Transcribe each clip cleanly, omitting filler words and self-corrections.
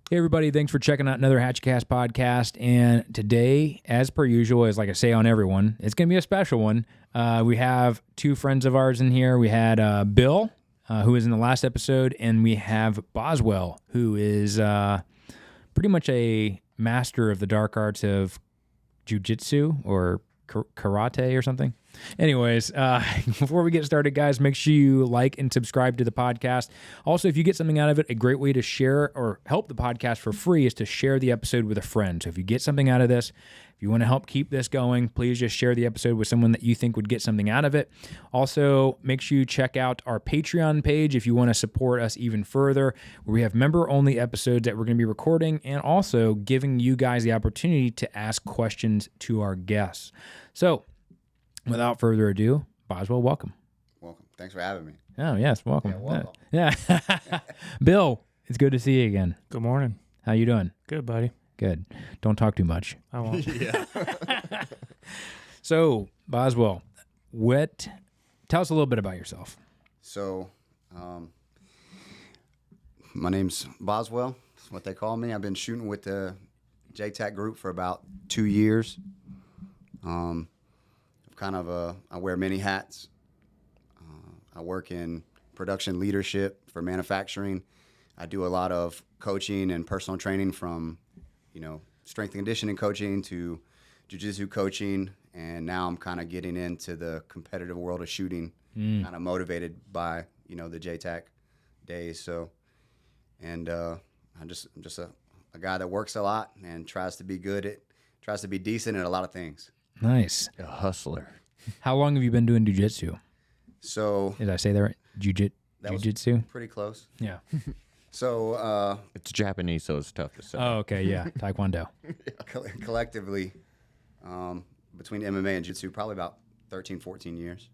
Hey, everybody. Thanks for checking out another HatchetCast podcast. And today, as per usual, is like I say on everyone, it's going to be a special one. We have two friends of ours in here. We had Bill, who was in the last episode, and we have Boswell, who is pretty much a master of the dark arts of jiu-jitsu or karate or something. Anyways, before we get started, guys, make sure you like and subscribe to the podcast. Also, if you get something out of it, a great way to share or help the podcast for free is to share the episode with a friend. So if you get something out of this, if you want to help keep this going, please just share the episode with someone that you think would get something out of it. Also, make sure you check out our Patreon page if you want to support us even further, where we have member-only episodes that we're going to be recording and also giving you guys the opportunity to ask questions to our guests. So, without further ado, Boswell, welcome. Welcome. Thanks for having me. Oh, yes, welcome. Yeah, welcome. Yeah. Bill, it's good to see you again. Good morning. How you doing? Good, buddy. Good. Don't talk too much. I won't. Yeah. So, Boswell, tell us a little bit about yourself. So, my name's Boswell. That's what they call me. I've been shooting with the JTAC group for about 2 years. I wear many hats. I work in production leadership for manufacturing. I do a lot of coaching and personal training from, strength and conditioning coaching to jiu-jitsu coaching. And now I'm kind of getting into the competitive world of shooting, kind of motivated by, the JTAC days. So, and I'm just a guy that works a lot and tries to be decent at a lot of things. Nice. A hustler. How long have you been doing jiu-jitsu? So Did I say that right? Jiu-jitsu? pretty close. Yeah. So It's Japanese, so it's tough to say. Oh, okay. Yeah. Taekwondo. collectively, between MMA and Jitsu, probably about 13, 14 years.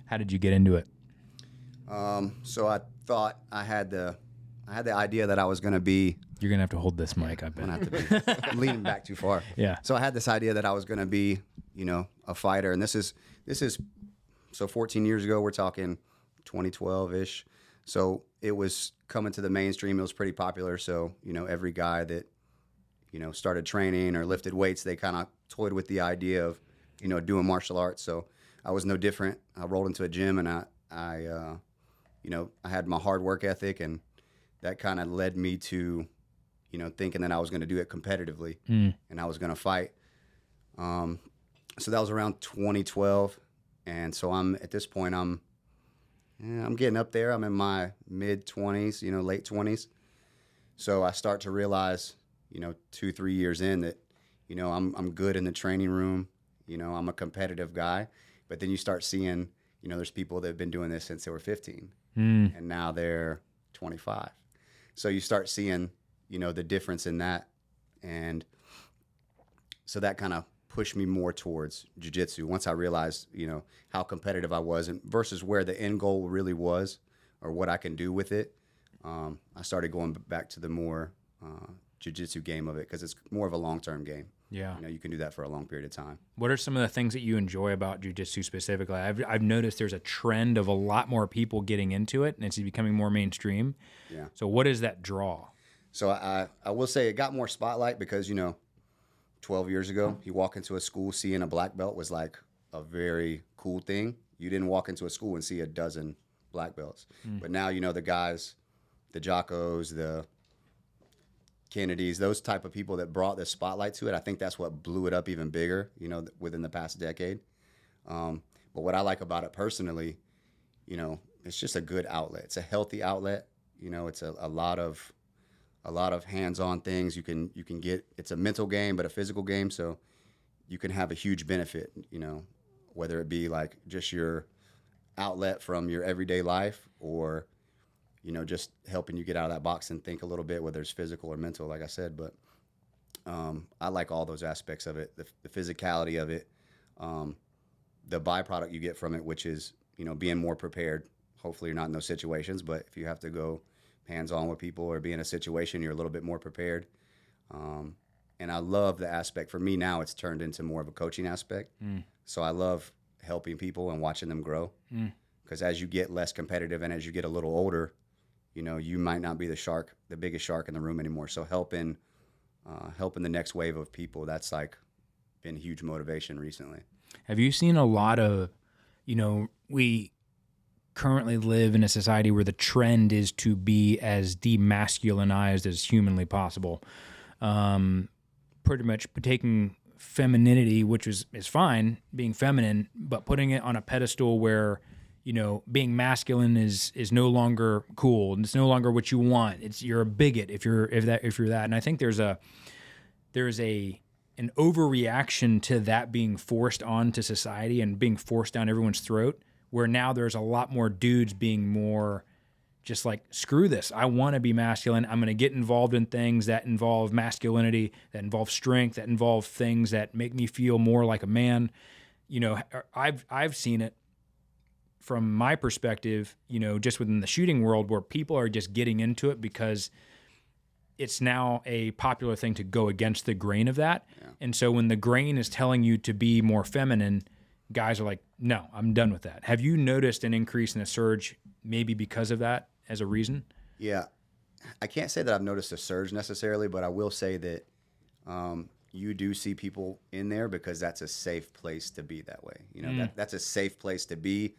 How did you get into it? So I thought I had the idea that I was going to be. You're going to have to hold this mic, I bet. I'm leaning back too far. Yeah. So I had this idea that I was going to be, a fighter, and this is so 14 years ago. We're talking 2012-ish. So it was coming to the mainstream. It was pretty popular. So every guy that started training or lifted weights, they kind of toyed with the idea of doing martial arts. So I was no different. I rolled into a gym, and I had my hard work ethic, and that kind of led me to thinking that I was going to do it competitively and I was going to fight. So that was around 2012. And so at this point, I'm getting up there. I'm in my mid 20s, late 20s. So I start to realize, 2-3 years in that, I'm good in the training room. I'm a competitive guy, but then you start seeing, there's people that have been doing this since they were 15 and now they're 25. So you start seeing, the difference in that. And so that kind of pushed me more towards jiu-jitsu once I realized, how competitive I was and versus where the end goal really was or what I can do with it. I started going back to the more jiu-jitsu game of it because it's more of a long-term game. Yeah. You can do that for a long period of time. What are some of the things that you enjoy about jiu-jitsu specifically? I've noticed there's a trend of a lot more people getting into it, and it's becoming more mainstream. Yeah. So what is that draw? So I will say it got more spotlight because, 12 years ago, you walk into a school, seeing a black belt was like a very cool thing. You didn't walk into a school and see a dozen black belts. But now, the guys, the Jackos, the Kennedys, those type of people that brought the spotlight to it, I think that's what blew it up even bigger, within the past decade. But what I like about it personally, it's just a good outlet. It's a healthy outlet. It's a lot of hands-on things you can get. It's a mental game, but a physical game. So you can have a huge benefit, whether it be like just your outlet from your everyday life or, just helping you get out of that box and think a little bit, whether it's physical or mental, like I said. But I like all those aspects of it, the physicality of it, the byproduct you get from it, which is, being more prepared. Hopefully you're not in those situations, but if you have to go hands-on with people or be in a situation, you're a little bit more prepared. And I love the aspect. For me now, it's turned into more of a coaching aspect. So I love helping people and watching them grow. Because as you get less competitive and as you get a little older, you might not be the biggest shark in the room anymore. So helping the next wave of people, that's like been huge motivation recently. Have you seen a lot of, we currently live in a society where the trend is to be as demasculinized as humanly possible. Pretty much taking femininity, which is fine, being feminine, but putting it on a pedestal where, being masculine is no longer cool. It's no longer what you want. You're a bigot if you're that. And I think there's an overreaction to that being forced onto society and being forced down everyone's throat, where now there's a lot more dudes being more just like, screw this. I want to be masculine. I'm going to get involved in things that involve masculinity, that involve strength, that involve things that make me feel more like a man. I've seen it from my perspective, just within the shooting world, where people are just getting into it because it's now a popular thing to go against the grain of that. Yeah. And so when the grain is telling you to be more feminine, guys are like, no, I'm done with that. Have you noticed an increase in a surge maybe because of that as a reason? Yeah. I can't say that I've noticed a surge necessarily, but I will say that you do see people in there because that's a safe place to be that way. That's a safe place to be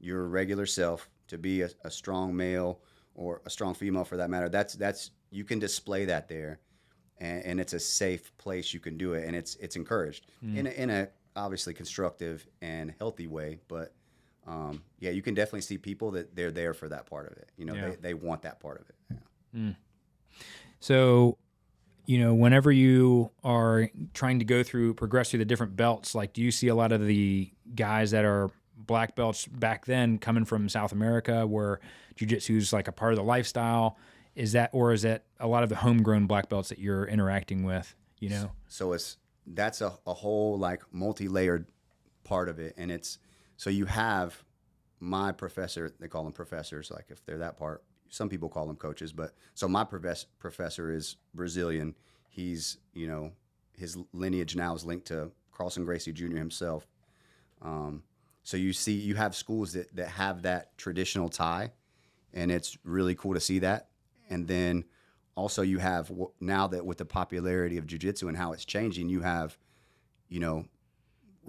your regular self, to be a strong male or a strong female for that matter. That's you can display that there, and it's a safe place you can do it, and it's encouraged in a obviously constructive and healthy way. But you can definitely see people that they're there for that part of it. They want that part of it. Yeah. So, whenever you are trying to progress through the different belts, like, do you see a lot of the guys that are black belts back then coming from South America, where jiu-jitsu is like a part of the lifestyle? Is that a lot of the homegrown black belts that you're interacting with? So that's a whole like multi-layered part of it, and so you have my professor. They call them professors, like if they're that part. Some people call them coaches, but so my professor is Brazilian. He's his lineage now is linked to Carlson Gracie Jr. himself. So you have schools that have that traditional tie, and it's really cool to see that. And then also you have, now that with the popularity of jiu-jitsu and how it's changing, you have,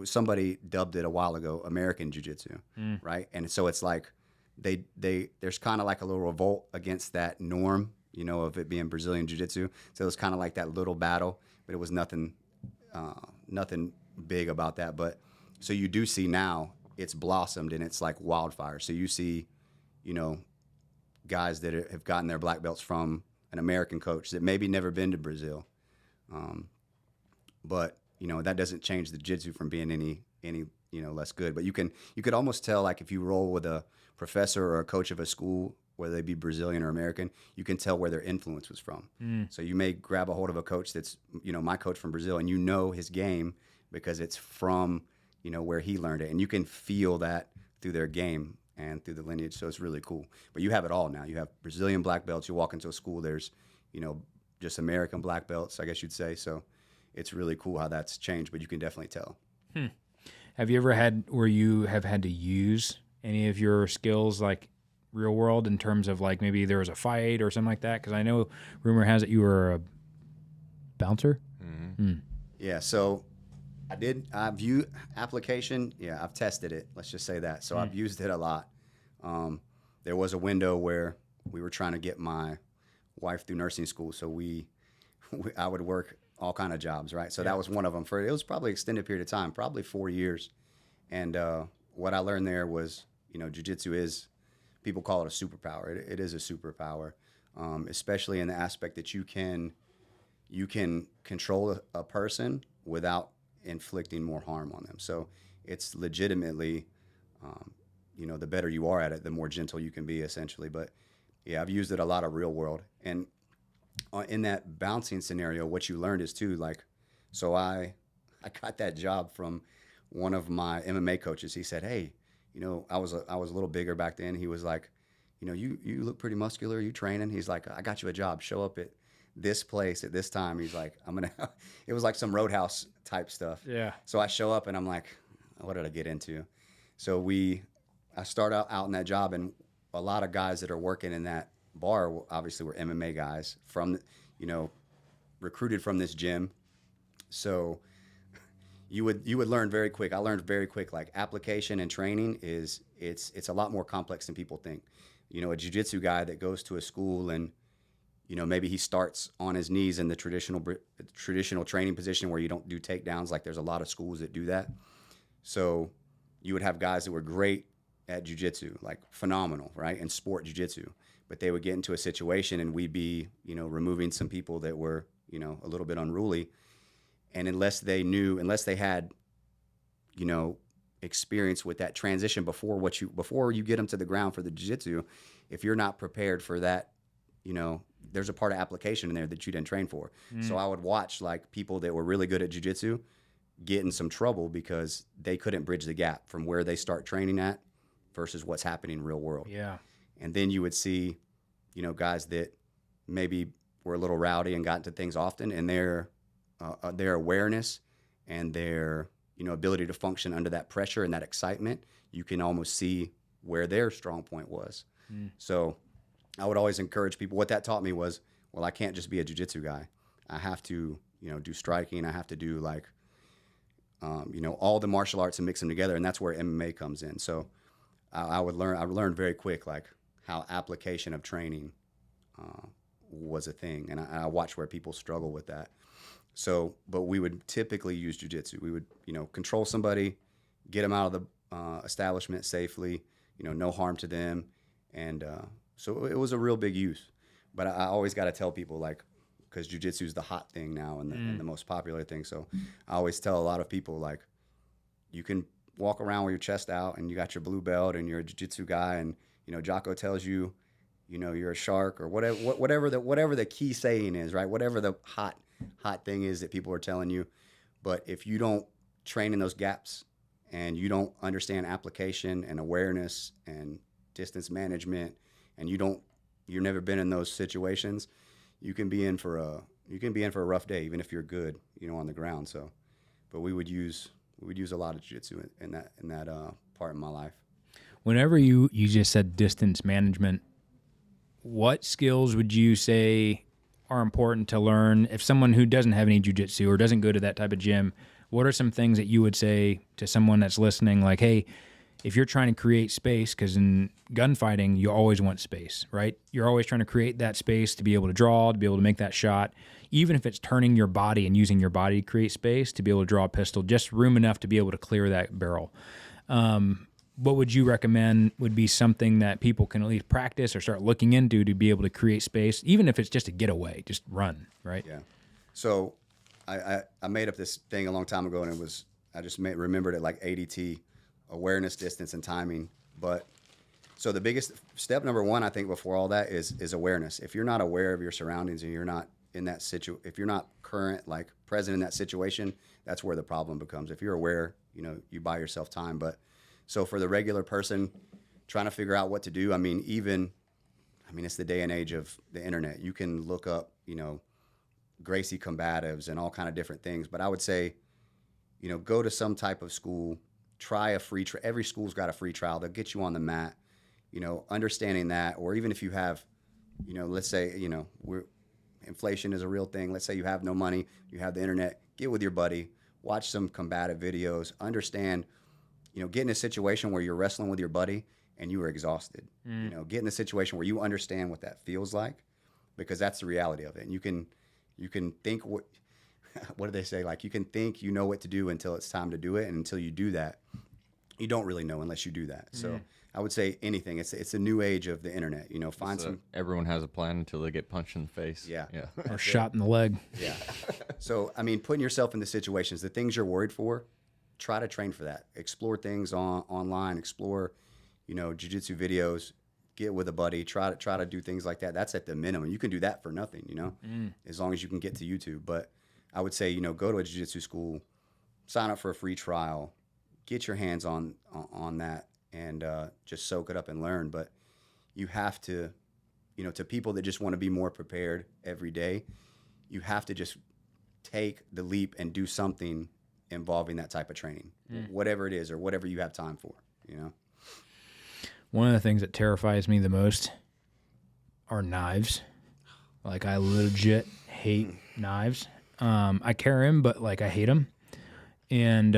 somebody dubbed it a while ago, American jiu-jitsu, right? And so it's like there's kind of like a little revolt against that norm, of it being Brazilian jiu-jitsu. So it was kind of like that little battle, but it was nothing big about that. But so you do see now it's blossomed and it's like wildfire. So you see, guys that have gotten their black belts from an American coach that maybe never been to Brazil. But, that doesn't change the jiu-jitsu from being any less good. But you could almost tell, like, if you roll with a professor or a coach of a school, whether they be Brazilian or American, you can tell where their influence was from. So you may grab a hold of a coach that's, my coach from Brazil, and his game because it's from, where he learned it. And you can feel that through their game and through the lineage. So it's really cool. But you have it all now. You have Brazilian black belts. You walk into a school, there's, just American black belts, I guess you'd say. So it's really cool how that's changed, but you can definitely tell. Have you ever had where you have had to use any of your skills, like real world, in terms of like maybe there was a fight or something like that? Because I know rumor has it you were a bouncer. Yeah, so I've used application. Yeah, I've tested it. Let's just say that. So I've used it a lot. There was a window where we were trying to get my wife through nursing school. So I would work all kind of jobs, right? So that was one of them. It was probably extended period of time, probably 4 years. And what I learned there was, jiu-jitsu is, people call it a superpower. It is a superpower, especially in the aspect that you can control a person without inflicting more harm on them. So it's legitimately, the better you are at it, the more gentle you can be, essentially. But yeah, I've used it a lot of real world. And in that bouncing scenario, what you learned is too, like, so I got that job from one of my MMA coaches. He said, hey, I was a little bigger back then. He was like, you look pretty muscular. You training? He's like, I got you a job. Show up at this place at this time. He's like, it was like some Roadhouse type stuff. Yeah. So I show up and I'm like, what did I get into? So I start out in that job, and a lot of guys that are working in that bar obviously were MMA guys from, recruited from this gym. So you would learn very quick. I learned very quick, like application and training it's a lot more complex than people think. A jiu-jitsu guy that goes to a school and, maybe he starts on his knees in the traditional training position where you don't do takedowns. Like there's a lot of schools that do that. So you would have guys that were great at jiu-jitsu, like phenomenal, right? And sport jiu-jitsu. But they would get into a situation and we'd be, removing some people that were, a little bit unruly. And unless they had, experience with that transition before you get them to the ground for the jiu-jitsu, if you're not prepared for that, there's a part of application in there that you didn't train for. So I would watch like people that were really good at jiu-jitsu get in some trouble because they couldn't bridge the gap from where they start training at versus what's happening in real world. Yeah. And then you would see, guys that maybe were a little rowdy and got into things often, and their awareness and their, ability to function under that pressure and that excitement, you can almost see where their strong point was. So I would always encourage people. What that taught me was, well, I can't just be a jiu-jitsu guy. I have to, do striking. I have to do like, all the martial arts and mix them together. And that's where MMA comes in. So I learned very quick, like how application of training was a thing. And I watched where people struggle with that. So, but we would typically use jiu-jitsu. We would, control somebody, get them out of the establishment safely, no harm to them. And so it was a real big use. But I always got to tell people, like, because jiu-jitsu is the hot thing now and the most popular thing. So I always tell a lot of people, like, you can walk around with your chest out and you got your blue belt and you're a jiu-jitsu guy and, Jocko tells you, you're a shark or whatever the key saying is, right? Whatever the hot thing is that people are telling you. But if you don't train in those gaps and you don't understand application and awareness and distance management and you've never been in those situations, you can be in for a rough day, even if you're good, on the ground. So, but we would use a lot of jiu-jitsu in that part of my life. Whenever you just said distance management, what skills would you say are important to learn if someone who doesn't have any jiu-jitsu or doesn't go to that type of gym? What are some things that you would say to someone that's listening, like, hey, if you're trying to create space, because in gunfighting, you always want space, right? You're always trying to create that space to be able to draw, to be able to make that shot, even if it's turning your body and using your body to create space to be able to draw a pistol, just room enough to be able to clear that barrel. What would you recommend would be something that people can at least practice or start looking into to be able to create space, even if it's just a getaway, just run, right? Yeah. So I made up this thing a long time ago, and I just remembered it like ADT, awareness, distance, and timing. But so the biggest step, number one, I think before all that is awareness. If you're not aware of your surroundings and you're not in that if you're not present in that situation, that's where the problem becomes. If you're aware, you buy yourself time. But so for the regular person trying to figure out what to do, it's the day and age of the internet. You can look up, Gracie combatives and all kind of different things. But I would say, go to some type of school, try a free trial. Every school's got a free trial. They'll get you on the mat, understanding that. Or even if you have, let's say, inflation is a real thing. Let's say you have no money, you have the internet, get with your buddy, watch some combative videos, understand, get in a situation where you're wrestling with your buddy and you are exhausted. Get in a situation where you understand what that feels like, because that's the reality of it. And you can think what do they say? Like, you can think you know what to do until it's time to do it. And until you do that, you don't really know unless you do that. So I would say anything. It's a new age of the internet. Find some. Everyone has a plan until they get punched in the face. Yeah. Or shot in the leg. Yeah. So, putting yourself in the situations, the things you're worried for, try to train for that. Explore things online. Explore, jiu-jitsu videos. Get with a buddy. Try to do things like that. That's at the minimum. You can do that for nothing, as long as you can get to YouTube. But I would say, go to a jiu-jitsu school, sign up for a free trial, get your hands on that, and just soak it up and learn. But you have to, to people that just want to be more prepared every day, you have to just take the leap and do something involving that type of training, whatever it is or whatever you have time for, One of the things that terrifies me the most are knives. Like, I legit hate knives. I carry them, but like I hate them. And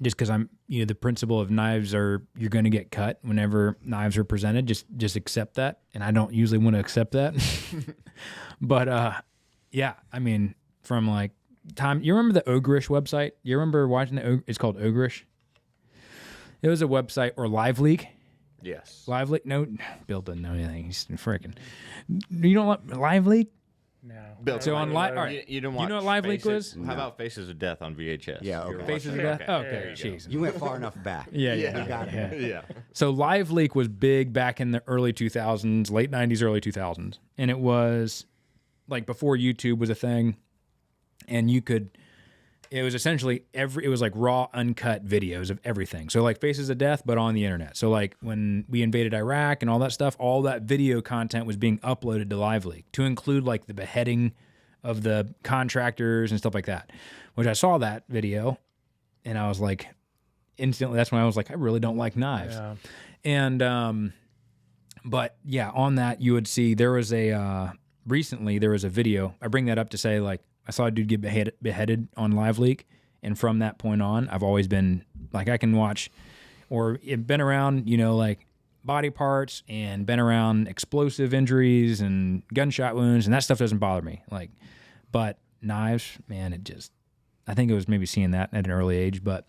just because I'm, the principle of knives are you're going to get cut whenever knives are presented. Just accept that. And I don't usually want to accept that. But yeah, I mean, from like time, you remember the Ogreish website? You remember watching it's called Ogreish? It was a website, or Live Leak. Yes. Live Leak? No, Bill doesn't know anything. He's freaking. You don't like Live Leak? No. Bill, So on Live, all right. You don't watch know what Live Leak was? How about Faces of Death on VHS? Yeah, okay. You're Faces of watching- Death? okay. Okay, There jeez. You went far enough back. Yeah. Yeah. So Live Leak was big back in the early 2000s, late 90s, early 2000s. And it was like before YouTube was a thing. And it was essentially it was like raw, uncut videos of everything. So like Faces of Death, but on the internet. So like when we invaded Iraq and all that stuff, all that video content was being uploaded to Live Leak to include like the beheading of the contractors and stuff like that, which I saw that video and I was like, instantly, that's when I was like, I really don't like knives. Yeah. And, but yeah, on that, you would see recently there was a video. I bring that up to say, like, I saw a dude get beheaded on Live Leak. And from that point on, I've always been like, I can watch or been around, like body parts and been around explosive injuries and gunshot wounds. And that stuff doesn't bother me. Like, but knives, man, I think it was maybe seeing that at an early age. But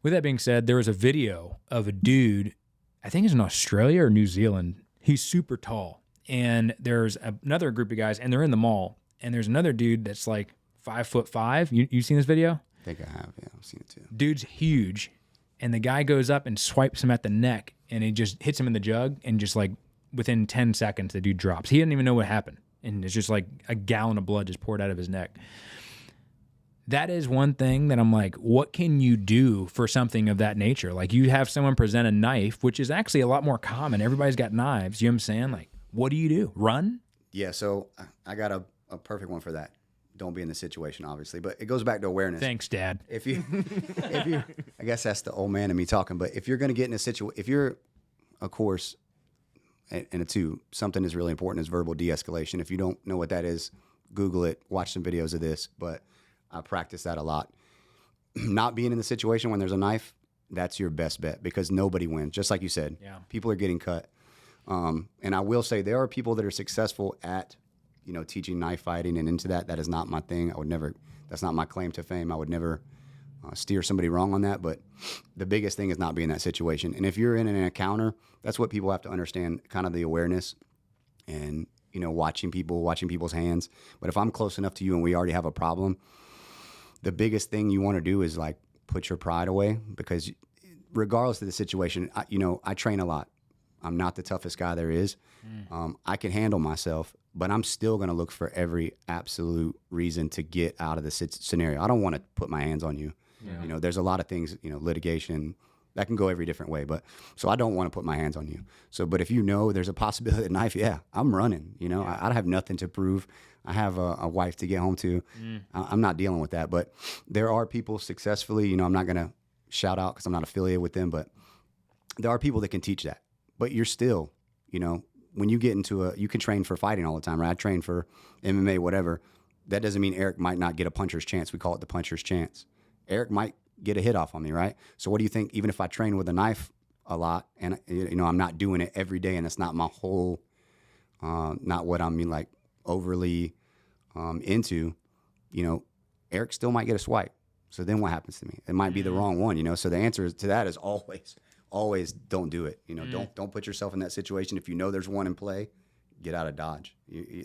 with that being said, there was a video of a dude, I think it's in Australia or New Zealand. He's super tall. And there's another group of guys, and they're in the mall. And there's another dude that's like 5'5". You seen this video? I think I have. Yeah, I've seen it too. Dude's huge. And the guy goes up and swipes him at the neck. And he just hits him in the jug. And just like within 10 seconds, the dude drops. He didn't even know what happened. And it's just like a gallon of blood just poured out of his neck. That is one thing that I'm like, what can you do for something of that nature? Like, you have someone present a knife, which is actually a lot more common. Everybody's got knives. You know what I'm saying? Like, what do you do? Run? Yeah, so I got a perfect one for that. Don't be in the situation, obviously, but it goes back to awareness. Thanks, Dad. If you, I guess that's the old man in me talking. But if you're going to get in a situation, if you're, of course, and something is really important is verbal de-escalation. If you don't know what that is, Google it, watch some videos of this. But I practice that a lot. Not being in the situation when there's a knife, that's your best bet because nobody wins. Just like you said, people are getting cut. And I will say there are people that are successful at, teaching knife fighting and into that. That is not my thing. That's not my claim to fame. I would never steer somebody wrong on that. But the biggest thing is not being in that situation. And if you're in an encounter, that's what people have to understand, kind of the awareness and, watching people's hands. But if I'm close enough to you and we already have a problem, the biggest thing you want to do is like put your pride away because regardless of the situation, I train a lot. I'm not the toughest guy there is. I can handle myself, but I'm still going to look for every absolute reason to get out of the scenario. I don't want to put my hands on you. Yeah. There's a lot of things, litigation that can go every different way, so I don't want to put my hands on you. So, but if there's a possibility of a knife, I'm running, I have nothing to prove. I have a wife to get home to. I'm not dealing with that, but there are people successfully, I'm not going to shout out because I'm not affiliated with them, but there are people that can teach that. But you're still, when you get into you can train for fighting all the time, right? I train for MMA, whatever. That doesn't mean Eric might not get a puncher's chance. We call it the puncher's chance. Eric might get a hit off on me, right? So what do you think, even if I train with a knife a lot and, I'm not doing it every day and it's not my whole, not what I'm like overly into, Eric still might get a swipe. So then what happens to me? It might be the wrong one, So the answer to that is always don't do it. Don't put yourself in that situation. If there's one in play, get out of Dodge.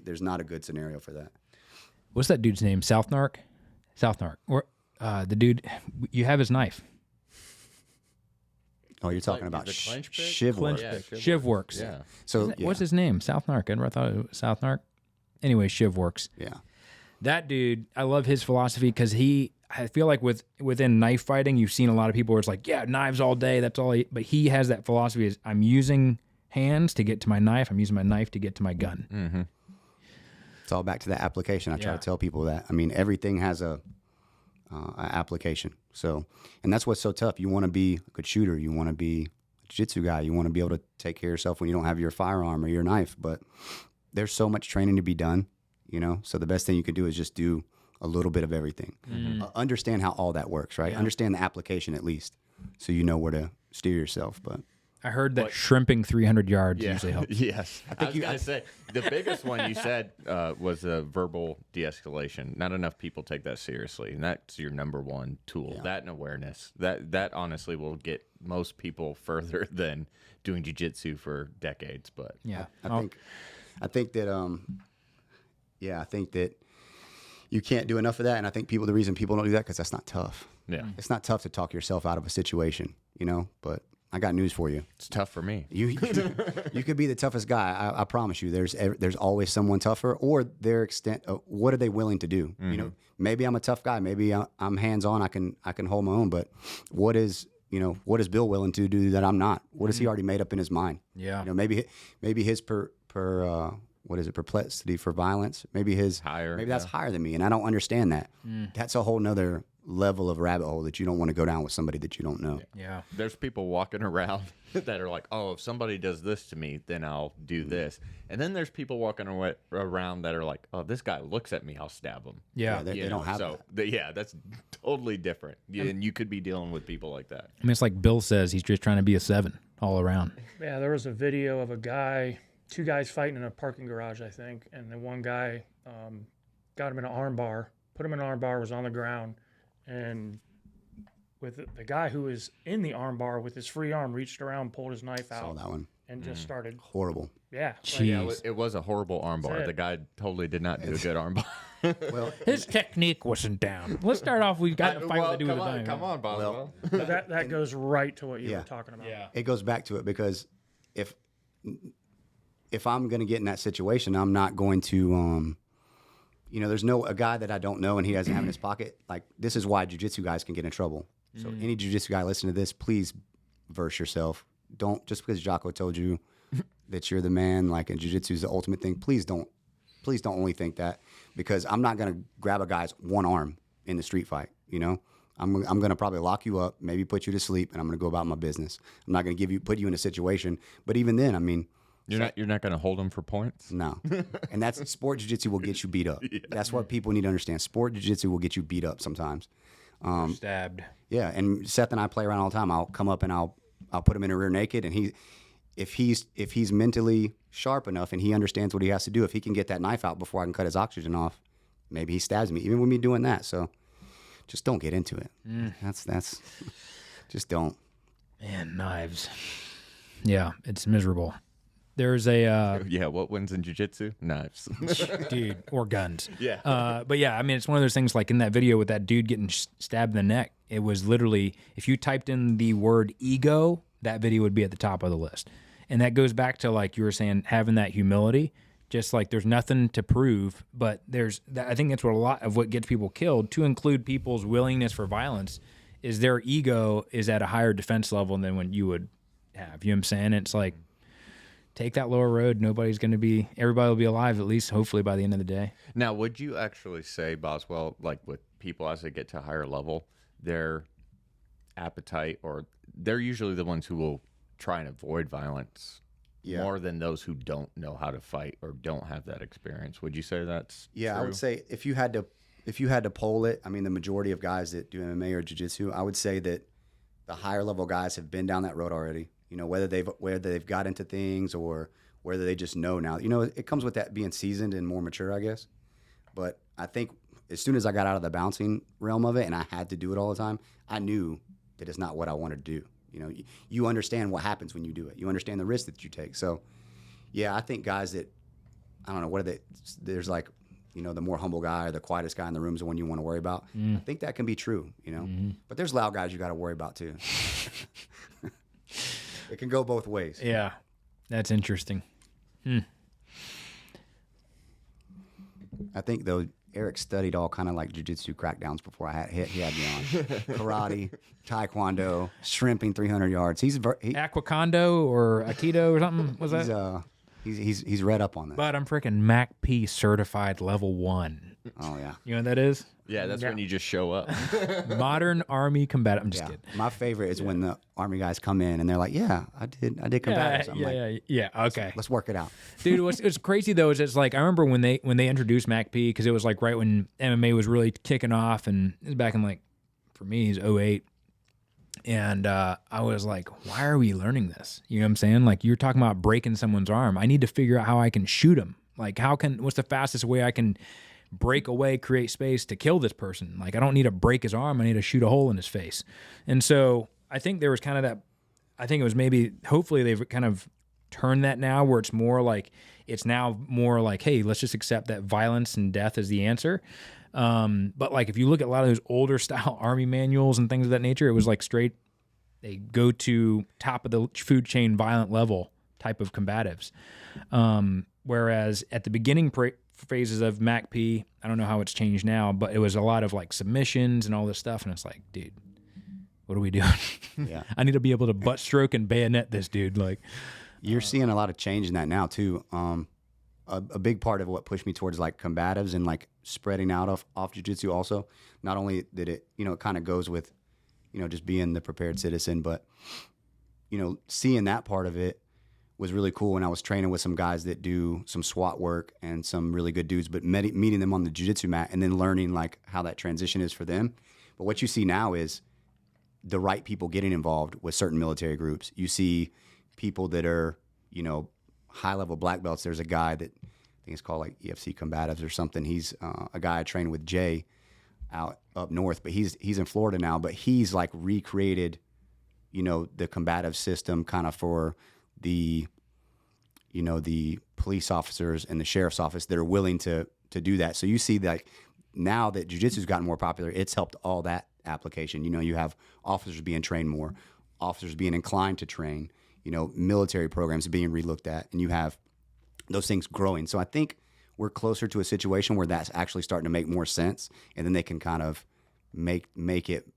There's not a good scenario for that. What's that dude's name? Southnark? Or the dude, you have his knife. Oh, you're talking about the clinch pick? Shivworks. Yeah, Shivworks. Yeah. So What's his name? Southnark. I never thought it was Southnark. Anyway, Shivworks. Yeah. That dude, I love his philosophy because I feel like within knife fighting, you've seen a lot of people where it's like, yeah, knives all day. That's all. But he has that philosophy: is I'm using hands to get to my knife. I'm using my knife to get to my gun. Mm-hmm. It's all back to that application. I try to tell people that. I mean, everything has a application. So, and that's what's so tough. You want to be a good shooter. You want to be a jiu-jitsu guy. You want to be able to take care of yourself when you don't have your firearm or your knife. But there's so much training to be done, you know. So the best thing you can do is just do a little bit of everything. Understand how all that works, right? Understand the application at least, so you know where to steer yourself. But I heard that shrimping 300 yards usually helps. Yes. I was going to say, the biggest one you said was verbal de-escalation. Not enough people take that seriously, and that's your number one tool. Yeah. That and awareness. That honestly will get most people further than doing jiu-jitsu for decades. But yeah, I think that you can't do enough of that, and I think the reason people don't do that because that's not tough. Yeah, it's not tough to talk yourself out of a situation, you know. But I got news for you. It's tough for me. You could be the toughest guy. I promise you. There's always someone tougher, or their extent of what are they willing to do. You know, maybe I'm a tough guy. Maybe I'm hands on. I can hold my own. But what is Bill willing to do that I'm not? What has he already made up in his mind? Yeah. You know, maybe his perplexity for violence. Maybe his higher. Maybe that's higher than me, and I don't understand that. That's a whole nother level of rabbit hole that you don't want to go down with somebody that you don't know. Yeah. There's people walking around that are like, oh, if somebody does this to me, then I'll do this. And then there's people walking around that are like, oh, this guy looks at me, I'll stab him. Yeah. They don't have that. That's totally different. And you could be dealing with people like that. I mean, it's like Bill says, he's just trying to be a 7 all around. Yeah, there was a video of two guys fighting in a parking garage, I think, and then one guy got him in an arm bar, put him in an arm bar, was on the ground, and with the guy who was in the arm bar with his free arm reached around, pulled his knife out. Saw that one. And just started. Horrible. Yeah. Jeez. It was a horrible armbar. The guy totally did not do a good armbar. Well, his technique wasn't down. Let's start off. We got to fight with the dude with the knife. Come on, Boswell. Well, that goes right to what you were talking about. Yeah. It goes back to it because if I'm going to get in that situation, I'm not going to, there's a guy that I don't know and he doesn't have in his pocket. Like, this is why jiu-jitsu guys can get in trouble. So any jiu-jitsu guy listening to this, please verse yourself. Don't, just because Jocko told you that you're the man, like, and jiu-jitsu is the ultimate thing, please don't only think that, because I'm not going to grab a guy's one arm in the street fight, you know? I'm going to probably lock you up, maybe put you to sleep, and I'm going to go about my business. I'm not going to put you in a situation. But even then, I mean, you're not going to hold them for points? No. And that's sport jiu-jitsu will get you beat up. Yeah. That's what people need to understand. Sport jiu-jitsu will get you beat up sometimes. Stabbed. Yeah, and Seth and I play around all the time. I'll come up and I'll put him in a rear naked, and if he's mentally sharp enough and he understands what he has to do, if he can get that knife out before I can cut his oxygen off, maybe he stabs me, even with me doing that. So just don't get into it. That's just don't. Man, knives. Yeah, it's miserable. There's a what wins in jiu-jitsu? Knives. dude, or guns. Yeah. But yeah, I mean, it's one of those things, like in that video with that dude getting stabbed in the neck, it was literally, if you typed in the word ego, that video would be at the top of the list. And that goes back to, like you were saying, having that humility. Just like there's nothing to prove, but I think that's what a lot of what gets people killed, to include people's willingness for violence, is their ego is at a higher defense level than when you would have. You know what I'm saying? It's like, take that lower road. Everybody will be alive, at least hopefully by the end of the day. Now, would you actually say, Boswell, like with people as they get to a higher level, their appetite, or they're usually the ones who will try and avoid violence more than those who don't know how to fight or don't have that experience? Would you say that's true? I would say if you had to poll it, I mean, the majority of guys that do MMA or jiu-jitsu, I would say that the higher level guys have been down that road already. You know, whether they've got into things or whether they just know now. You know, it comes with that being seasoned and more mature, I guess. But I think as soon as I got out of the bouncing realm of it and I had to do it all the time, I knew that it's not what I wanted to do. You know, you understand what happens when you do it. You understand the risk that you take. So, yeah, I think guys that, I don't know, there's like, you know, the more humble guy or the quietest guy in the room is the one you want to worry about. I think that can be true, you know. But there's loud guys you got to worry about too. It can go both ways. Yeah, that's interesting. I think, though, Eric studied all kind of like jiu-jitsu crackdowns before he had me on. Karate, taekwondo, shrimping 300 yards. Aquacondo or Aikido or something, was that? He's read up on that. But I'm freaking MACP certified level 1. Oh yeah. You know what that is? Yeah, that's when you just show up. Modern Army combative. I'm just kidding. My favorite is when the Army guys come in and they're like, "Yeah, I did combatives." I'm like, yeah. Okay, let's work it out, dude. What's crazy though is it's like I remember when they introduced MacP because it was like right when MMA was really kicking off, and it was back in like for me it's 08. And I was like, why are we learning this? You know what I'm saying? Like you're talking about breaking someone's arm. I need to figure out how I can shoot him. Like what's the fastest way I can break away, create space to kill this person? Like I don't need to break his arm. I need to shoot a hole in his face. And so I think there was kind of that, I think it was maybe, hopefully they've kind of turned that now where it's more like, hey, let's just accept that violence and death is the answer. But like if you look at a lot of those older style Army manuals and things of that nature, it was like straight, they go to top of the food chain violent level type of combatives. Whereas at the beginning phases of MacP, I don't know how it's changed now, but it was a lot of like submissions and all this stuff. And it's like, dude, what are we doing? Yeah. I need to be able to butt stroke and bayonet this dude. Like you're seeing a lot of change in that now too. A big part of what pushed me towards like combatives and like spreading out off jiu-jitsu also, not only did it, it kind of goes with, just being the prepared citizen, but, seeing that part of it was really cool. And I was training with some guys that do some SWAT work and some really good dudes, but meeting them on the jiu-jitsu mat and then learning like how that transition is for them. But what you see now is the right people getting involved with certain military groups. You see people that are, high-level black belts. There's a guy that I think it's called like EFC Combatives or something. He's a guy I trained with, Jay, out up north, but he's in Florida now. But he's like recreated, the combative system kind of for the, the police officers and the sheriff's office that are willing to do that. So you see that now that jiu-jitsu's gotten more popular, it's helped all that application. You have officers being trained more, officers being inclined to train. Military programs being relooked at, and you have those things growing. So I think we're closer to a situation where that's actually starting to make more sense, and then they can kind of make it,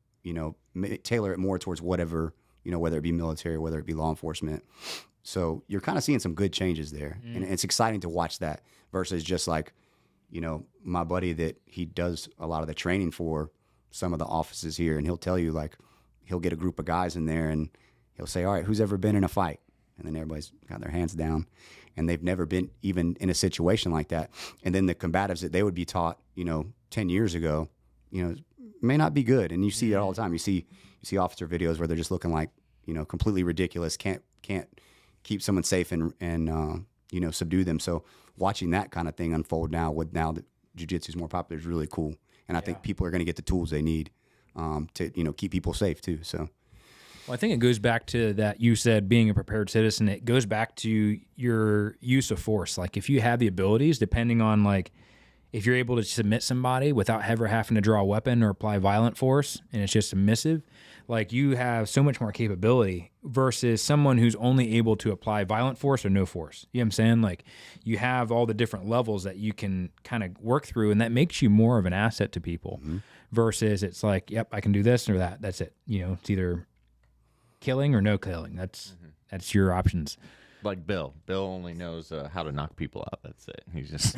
tailor it more towards whatever, whether it be military, whether it be law enforcement. So you're kind of seeing some good changes there, and it's exciting to watch that versus just like, my buddy that he does a lot of the training for some of the offices here, and he'll tell you like he'll get a group of guys in there and he'll say, all right, who's ever been in a fight? And then everybody's got their hands down, and they've never been even in a situation like that. And then the combatives that they would be taught, 10 years ago, may not be good. And you see it all the time. You see officer videos where they're just looking like, completely ridiculous, can't keep someone safe and subdue them. So watching that kind of thing unfold now that jiu-jitsu is more popular is really cool. And I think people are going to get the tools they need to, keep people safe too. So. Well, I think it goes back to that you said being a prepared citizen. It goes back to your use of force. Like if you have the abilities, depending on like if you're able to submit somebody without ever having to draw a weapon or apply violent force, and it's just submissive, like you have so much more capability versus someone who's only able to apply violent force or no force. You know what I'm saying? Like you have all the different levels that you can kind of work through, and that makes you more of an asset to people versus it's like, yep, I can do this or that. That's it. It's either killing or no killing. That's your options. Like Bill. Bill only knows how to knock people out. That's it. He's just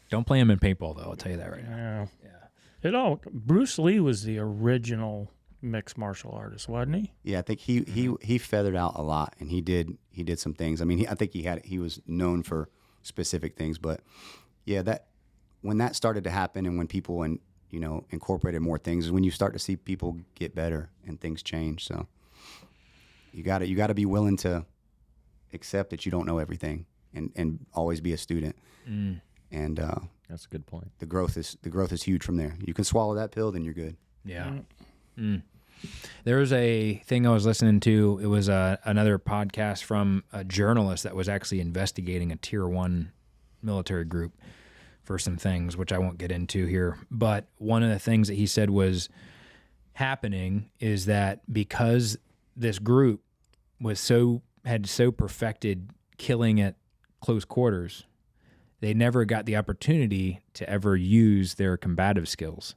Don't play him in paintball though. I'll tell you that right now. Yeah. Bruce Lee was the original mixed martial artist, wasn't he? Yeah, I think he feathered out a lot, and he did some things. I mean, I think he was known for specific things, but yeah, that when that started to happen, and when people incorporated more things, is when you start to see people get better and things change. So you got to be willing to accept that you don't know everything, and always be a student. And that's a good point. The growth is huge from there. You can swallow that pill, then you're good. Yeah. There was a thing I was listening to. It was another podcast from a journalist that was actually investigating a tier 1 military group for some things, which I won't get into here. But one of the things that he said was happening is that because this group had so perfected killing at close quarters, they never got the opportunity to ever use their combative skills.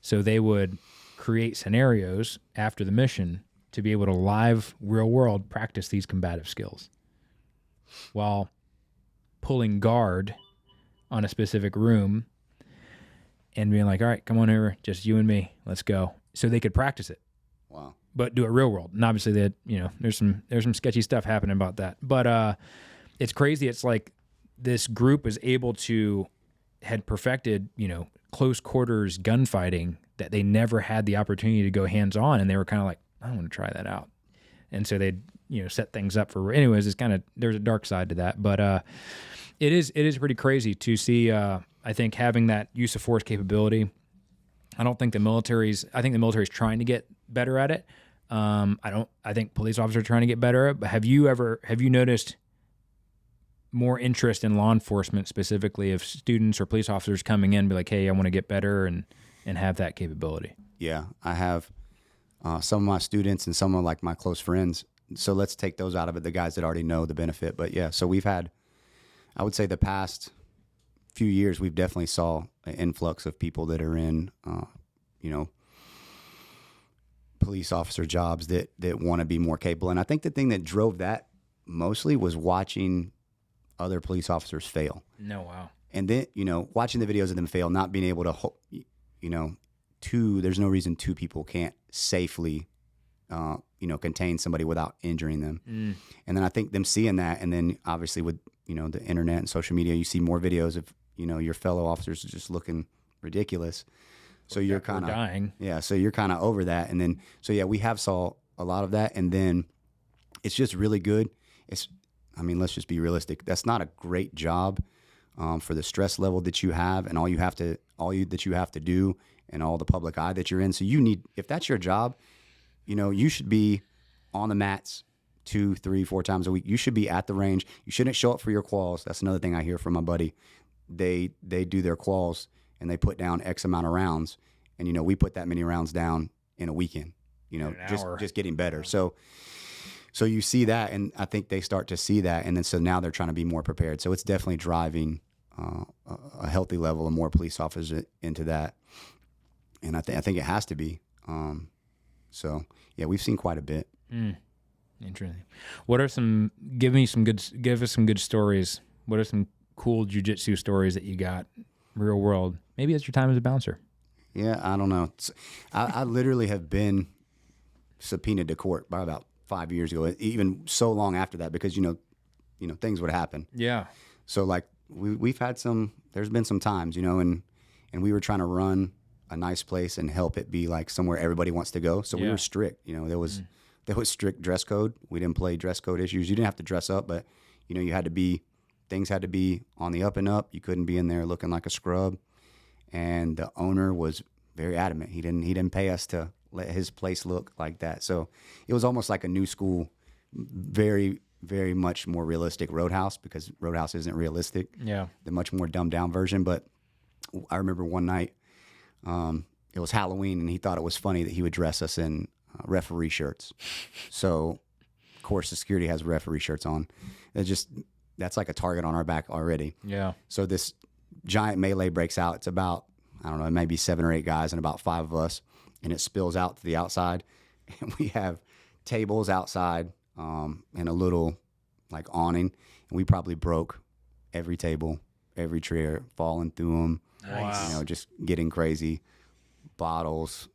So they would create scenarios after the mission to be able to live, real world practice these combative skills while pulling guard on a specific room and being like, all right, come on over, just you and me, let's go. So they could practice it. Wow. But do it real world. And obviously that, there's some sketchy stuff happening about that. But it's crazy. It's like this group was able to had perfected, close quarters gunfighting that they never had the opportunity to go hands on, and they were kind of like, I want to try that out. And so they'd, set things up for, anyways, it's kind of, there's a dark side to that, but it is pretty crazy to see, I think having that use of force capability. I think the military's trying to get better at it. I think police officers are trying to get better at it, but have you noticed more interest in law enforcement, specifically of students or police officers coming in and be like, hey, I want to get better and have that capability? Yeah, I have some of my students and some of like my close friends. So let's take those out of it, the guys that already know the benefit. But yeah, so we've had, I would say the past few years, we've definitely saw an influx of people that are in, police officer jobs that want to be more capable. And I think the thing that drove that mostly was watching other police officers fail. No, wow. And then, watching the videos of them fail, not being able to, there's no reason two people can't safely, contain somebody without injuring them. And then I think them seeing that, and then obviously with, the internet and social media, you see more videos of, your fellow officers just looking ridiculous. So you're kind of dying. Yeah. So you're kind of over that. And then, so yeah, we have saw a lot of that. And then it's just really good. Let's just be realistic. That's not a great job for the stress level that you have and all you have to do and all the public eye that you're in. So if that's your job, you should be on the mats 2, 3, 4 times a week. You should be at the range. You shouldn't show up for your quals. That's another thing I hear from my buddy. They do their quals and they put down X amount of rounds. And, we put that many rounds down in a weekend, just getting better. So you see that, and I think they start to see that. And then, so now they're trying to be more prepared. So it's definitely driving a healthy level of more police officers into that. And I think it has to be. So yeah, we've seen quite a bit. Interesting. What are give us some good stories. What are some cool jiu-jitsu stories that you got real world? Maybe it's your time as a bouncer. Yeah, I don't know. I literally have been subpoenaed to court by about 5 years ago, even so long after that, because, things would happen. Yeah. So like we've had there's been some times, and we were trying to run a nice place and help it be like somewhere everybody wants to go. So we were strict, there was strict dress code. We didn't play dress code issues. You didn't have to dress up, but things had to be on the up and up. You couldn't be in there looking like a scrub. And the owner was very adamant. He didn't pay us to let his place look like that. So it was almost like a new school, very, very much more realistic Roadhouse, because Roadhouse isn't realistic. Yeah. The much more dumbed down version. But I remember one night, it was Halloween, and he thought it was funny that he would dress us in referee shirts. So, of course, the security has referee shirts on. That's like a target on our back already. Yeah. So this giant melee breaks out. It's about, I don't know, maybe 7 or 8 guys and about 5 of us, and it spills out to the outside. And we have tables outside and a little like awning, and we probably broke every table, every chair, falling through them. Nice. Just getting crazy. Bottles,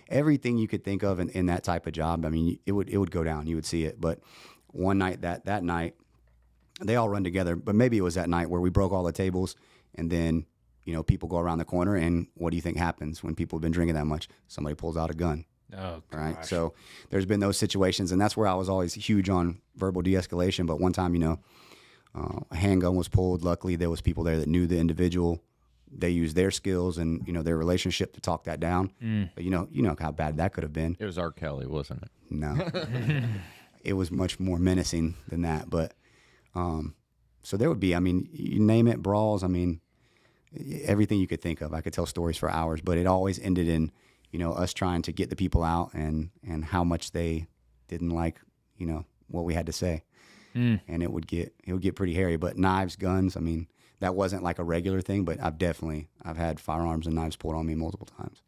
everything you could think of in that type of job. I mean, it would go down. You would see it. But one night, that night, they all run together. But maybe it was that night where we broke all the tables, and then people go around the corner, and what do you think happens when people have been drinking that much? Somebody pulls out a gun. Oh, gosh. Right. So there's been those situations, and that's where I was always huge on verbal de-escalation. But one time, a handgun was pulled. Luckily, there was people there that knew the individual. They used their skills and their relationship to talk that down. But you know how bad that could have been. It was R. Kelly, wasn't it? No, it was much more menacing than that. But so there would be, you name it, brawls. Everything you could think of. I could tell stories for hours, but it always ended in us trying to get the people out and how much they didn't like what we had to say, and it would get pretty hairy. But knives, guns, that wasn't like a regular thing, but I've had firearms and knives pulled on me multiple times.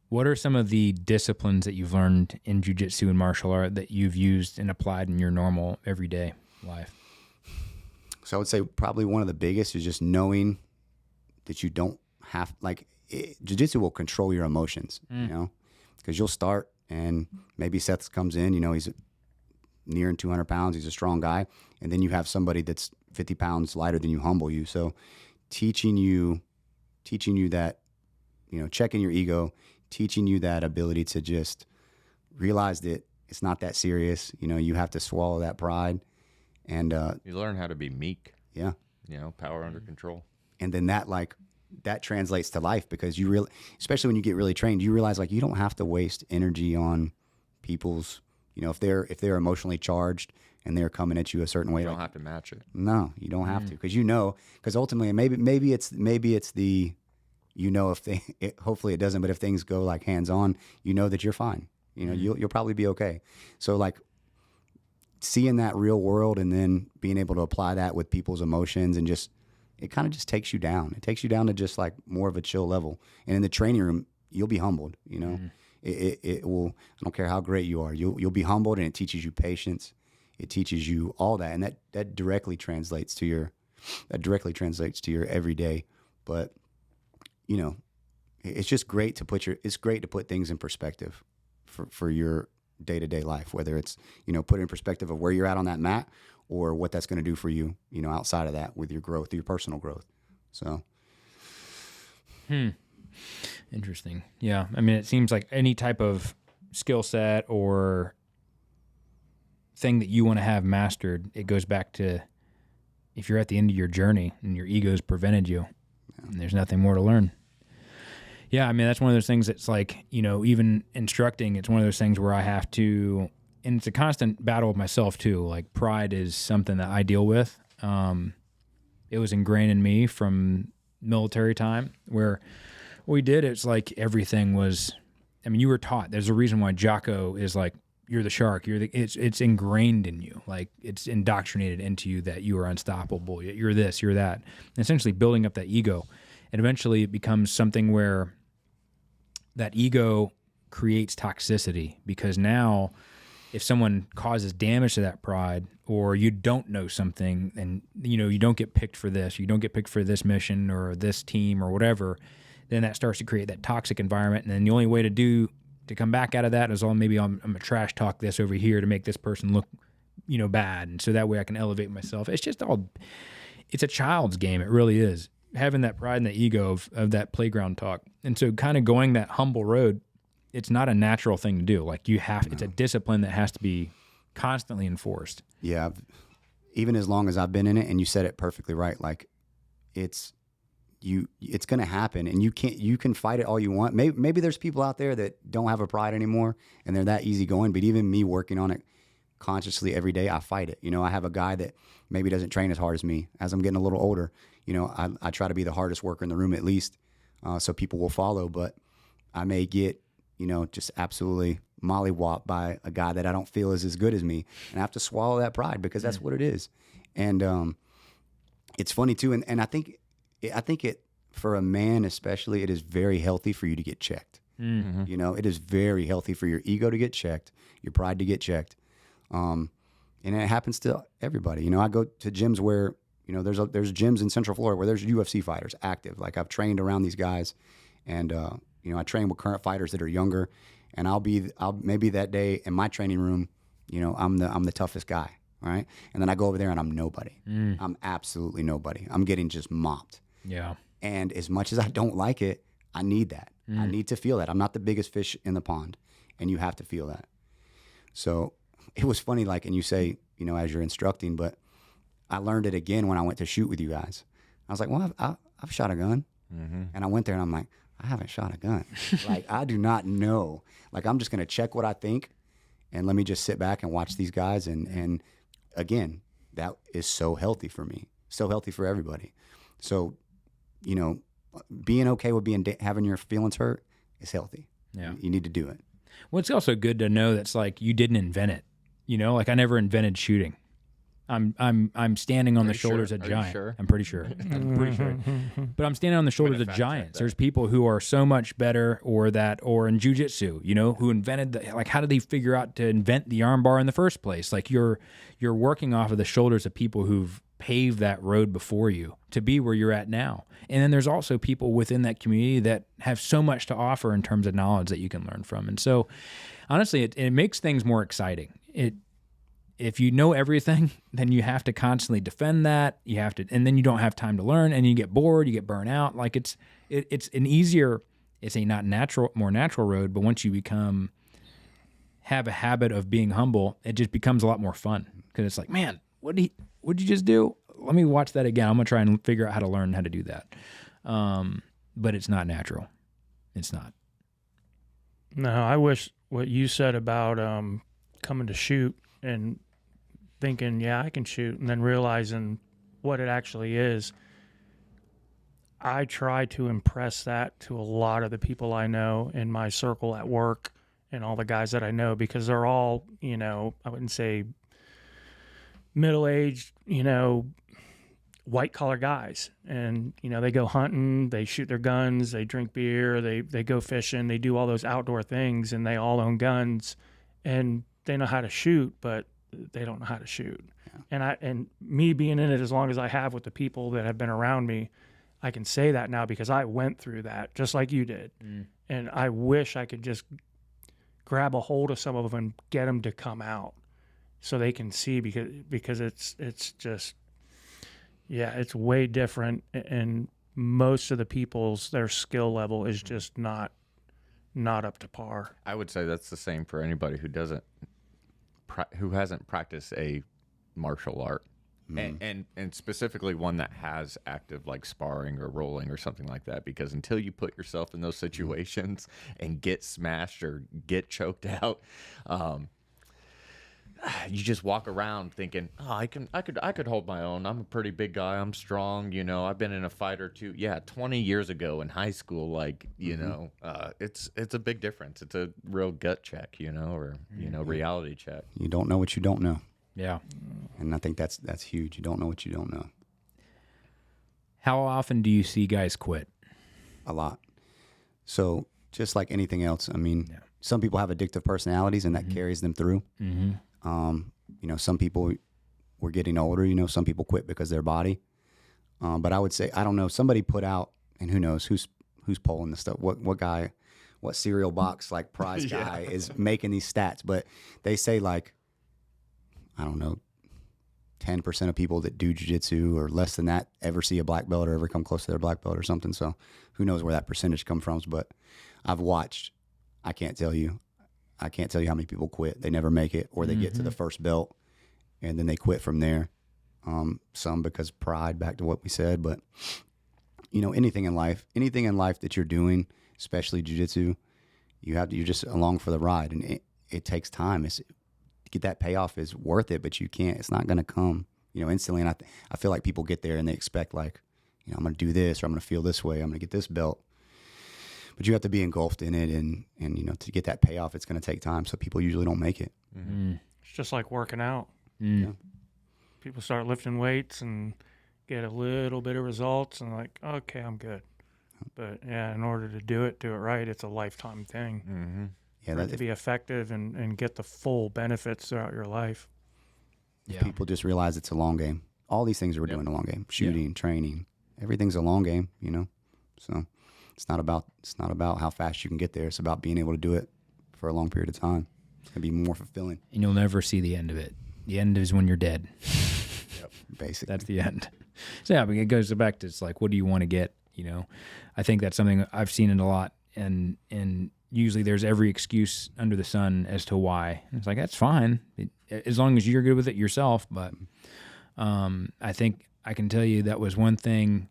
What are some of the disciplines that you've learned in jiu-jitsu and martial art that you've used and applied in your normal everyday life? So I would say probably one of the biggest is just knowing that you don't have, like, jiu-jitsu will control your emotions, you know, because you'll start and maybe Seth comes in, you know, he's nearing 200 pounds. He's a strong guy. And then you have somebody that's 50 pounds lighter than you, humble you. So teaching you that, you know, checking your ego, teaching you that ability to just realize that it's not that serious. You know, you have to swallow that pride. And you learn how to be meek. Yeah. You know, power under control. And then that translates to life, because you really, especially when you get really trained, you realize like you don't have to waste energy on people's, you know, if they're emotionally charged and they're coming at you a certain way, you don't have to match it. No, you don't have to, because ultimately maybe it's the, you know, hopefully it doesn't, but if things go like hands on, you know that you're fine. You know, you'll probably be okay. So like seeing that real world and then being able to apply that with people's emotions, and just, it kind of just takes you down. It takes you down to just like more of a chill level. And in the training room, you'll be humbled, you know. It will, I don't care how great you are, you'll be humbled, and it teaches you patience. It teaches you all that, and that directly translates to your everyday. But you know, it's just great to put things in perspective for your day-to-day life, whether it's, you know, put in perspective of where you're at on that mat, or what that's going to do for you, you know, outside of that with your growth, your personal growth. So. Interesting. Yeah. I mean, it seems like any type of skill set or thing that you want to have mastered, it goes back to if you're at the end of your journey and your ego's prevented you, and there's nothing more to learn. Yeah. I mean, that's one of those things that's like, you know, even instructing, it's one of those things where I have to, and it's a constant battle with myself too. Like pride is something that I deal with. It was ingrained in me from military time, where we did, it's like everything was, I mean, you were taught, there's a reason why Jocko is like, you're the shark, it's ingrained in you. Like it's indoctrinated into you that you are unstoppable. You're this, you're that. And essentially building up that ego. And eventually it becomes something where that ego creates toxicity, because now if someone causes damage to that pride, or you don't know something, and you know, you don't get picked for this, you don't get picked for this mission or this team or whatever, then that starts to create that toxic environment. And then the only way to come back out of that is, maybe I'm a trash talk this over here to make this person look, you know, bad. And so that way I can elevate myself. It's just it's a child's game. It really is. Having that pride and the ego of that playground talk. And so kind of going that humble road, it's not a natural thing to do. Like it's a discipline that has to be constantly enforced. Yeah. Even as long as I've been in it, and you said it perfectly right. Like it's going to happen, and you can fight it all you want. Maybe there's people out there that don't have a pride anymore and they're that easygoing, but even me working on it consciously every day, I fight it. You know, I have a guy that maybe doesn't train as hard as me. As I'm getting a little older, you know, I try to be the hardest worker in the room at least, so people will follow, but I may get, you know, just absolutely mollywopped by a guy that I don't feel is as good as me, and I have to swallow that pride, because that's what it is. And it's funny too, and I think it, for a man especially, it is very healthy for you to get checked. Mm-hmm. You know, it is very healthy for your ego to get checked, your pride to get checked. And it happens to everybody. You know, I go to gyms where, you know, there's gyms in Central Florida where there's UFC fighters active. Like I've trained around these guys, and you know, I train with current fighters that are younger, and I'll maybe that day in my training room, you know, I'm the toughest guy, right? And then I go over there and I'm nobody. I'm absolutely nobody. I'm getting just mopped. Yeah. And as much as I don't like it, I need that. I need to feel that. I'm not the biggest fish in the pond, and you have to feel that. So it was funny, like, and you say, you know, as you're instructing, but I learned it again when I went to shoot with you guys. I was like, well, I've shot a gun. And I went there and I'm like, I haven't shot a gun. Like, I do not know. Like, I'm just going to check what I think, and let me just sit back and watch these guys. And again, that is so healthy for me, so healthy for everybody. So, you know, being okay with having your feelings hurt is healthy. Yeah. You need to do it. Well, it's also good to know that's like you didn't invent it. You know, like I never invented shooting. I'm standing on the shoulders of giants. Sure? I'm pretty sure. I'm pretty sure. But I'm standing on the shoulders of giants. There's people who are so much better, or in jiu-jitsu, you know, who invented like, how did they figure out to invent the armbar in the first place? Like you're working off of the shoulders of people who've pave that road before you to be where you're at now. And then there's also people within that community that have so much to offer in terms of knowledge that you can learn from. And so honestly, it makes things more exciting. If you know everything, then you have to constantly defend that. You have to, and then you don't have time to learn, and you get bored, you get burnt out. Like it's an easier, it's a more natural road, but once you have a habit of being humble, it just becomes a lot more fun, because it's like, man, what'd you just do? Let me watch that again. I'm gonna try and figure out how to learn how to do that. But it's not natural. It's not. No, I wish what you said about coming to shoot and thinking, yeah, I can shoot, and then realizing what it actually is. I try to impress that to a lot of the people I know in my circle at work and all the guys that I know, because they're all, I wouldn't say middle-aged, white-collar guys. And, they go hunting, they shoot their guns, they drink beer, they go fishing, they do all those outdoor things, and they all own guns. And they know how to shoot, but they don't know how to shoot. Yeah. And me being in it as long as I have with the people that have been around me, I can say that now because I went through that just like you did. And I wish I could just grab a hold of some of them and get them to come out so they can see, because it's just, yeah, it's way different. And most of the people's, their skill level is just not up to par. I would say that's the same for anybody who hasn't practiced a martial art, and specifically one that has active, like sparring or rolling or something like that. Because until you put yourself in those situations and get smashed or get choked out, you just walk around thinking, oh, I could hold my own. I'm a pretty big guy. I'm strong. I've been in a fight or two. Yeah, 20 years ago in high school, like, it's a big difference. It's a real gut check, or reality check. You don't know what you don't know. Yeah. And I think that's huge. You don't know what you don't know. How often do you see guys quit? A lot. So just like anything else, I mean, some people have addictive personalities, and that carries them through. Some people, we're getting older, some people quit because of their body. But I would say, I don't know, somebody put out, and who knows who's polling this stuff, what guy, what cereal box, like prize guy is making these stats, but they say, like, I don't know, 10% of people that do jiu-jitsu or less than that ever see a black belt or ever come close to their black belt or something. So who knows where that percentage comes from, but I've watched, I can't tell you how many people quit. They never make it, or they get to the first belt and then they quit from there. Some because pride, back to what we said, but anything in life that you're doing, especially jiu-jitsu, you're just along for the ride, and it takes time. To get that payoff is worth it, but it's not going to come, instantly. And I feel like people get there and they expect, like, I'm going to do this, or I'm going to feel this way, I'm going to get this belt. But you have to be engulfed in it, and to get that payoff, it's going to take time. So people usually don't make it. It's just like working out. Yeah. People start lifting weights and get a little bit of results, and like, okay, I'm good. But yeah, in order to do it right, it's a lifetime thing. Yeah, for it to be effective and get the full benefits throughout your life. Yeah. People just realize it's a long game. All these things we're doing a long game. Shooting, training, everything's a long game. So it's not about how fast you can get there. It's about being able to do it for a long period of time. It's gonna be more fulfilling. And you'll never see the end of it. The end is when you're dead. Basically, that's the end. So yeah, but it goes back to, it's like, what do you want to get? I think that's something I've seen it a lot, and usually there's every excuse under the sun as to why. It's like, that's fine, as long as you're good with it yourself. But I think I can tell you that was one thing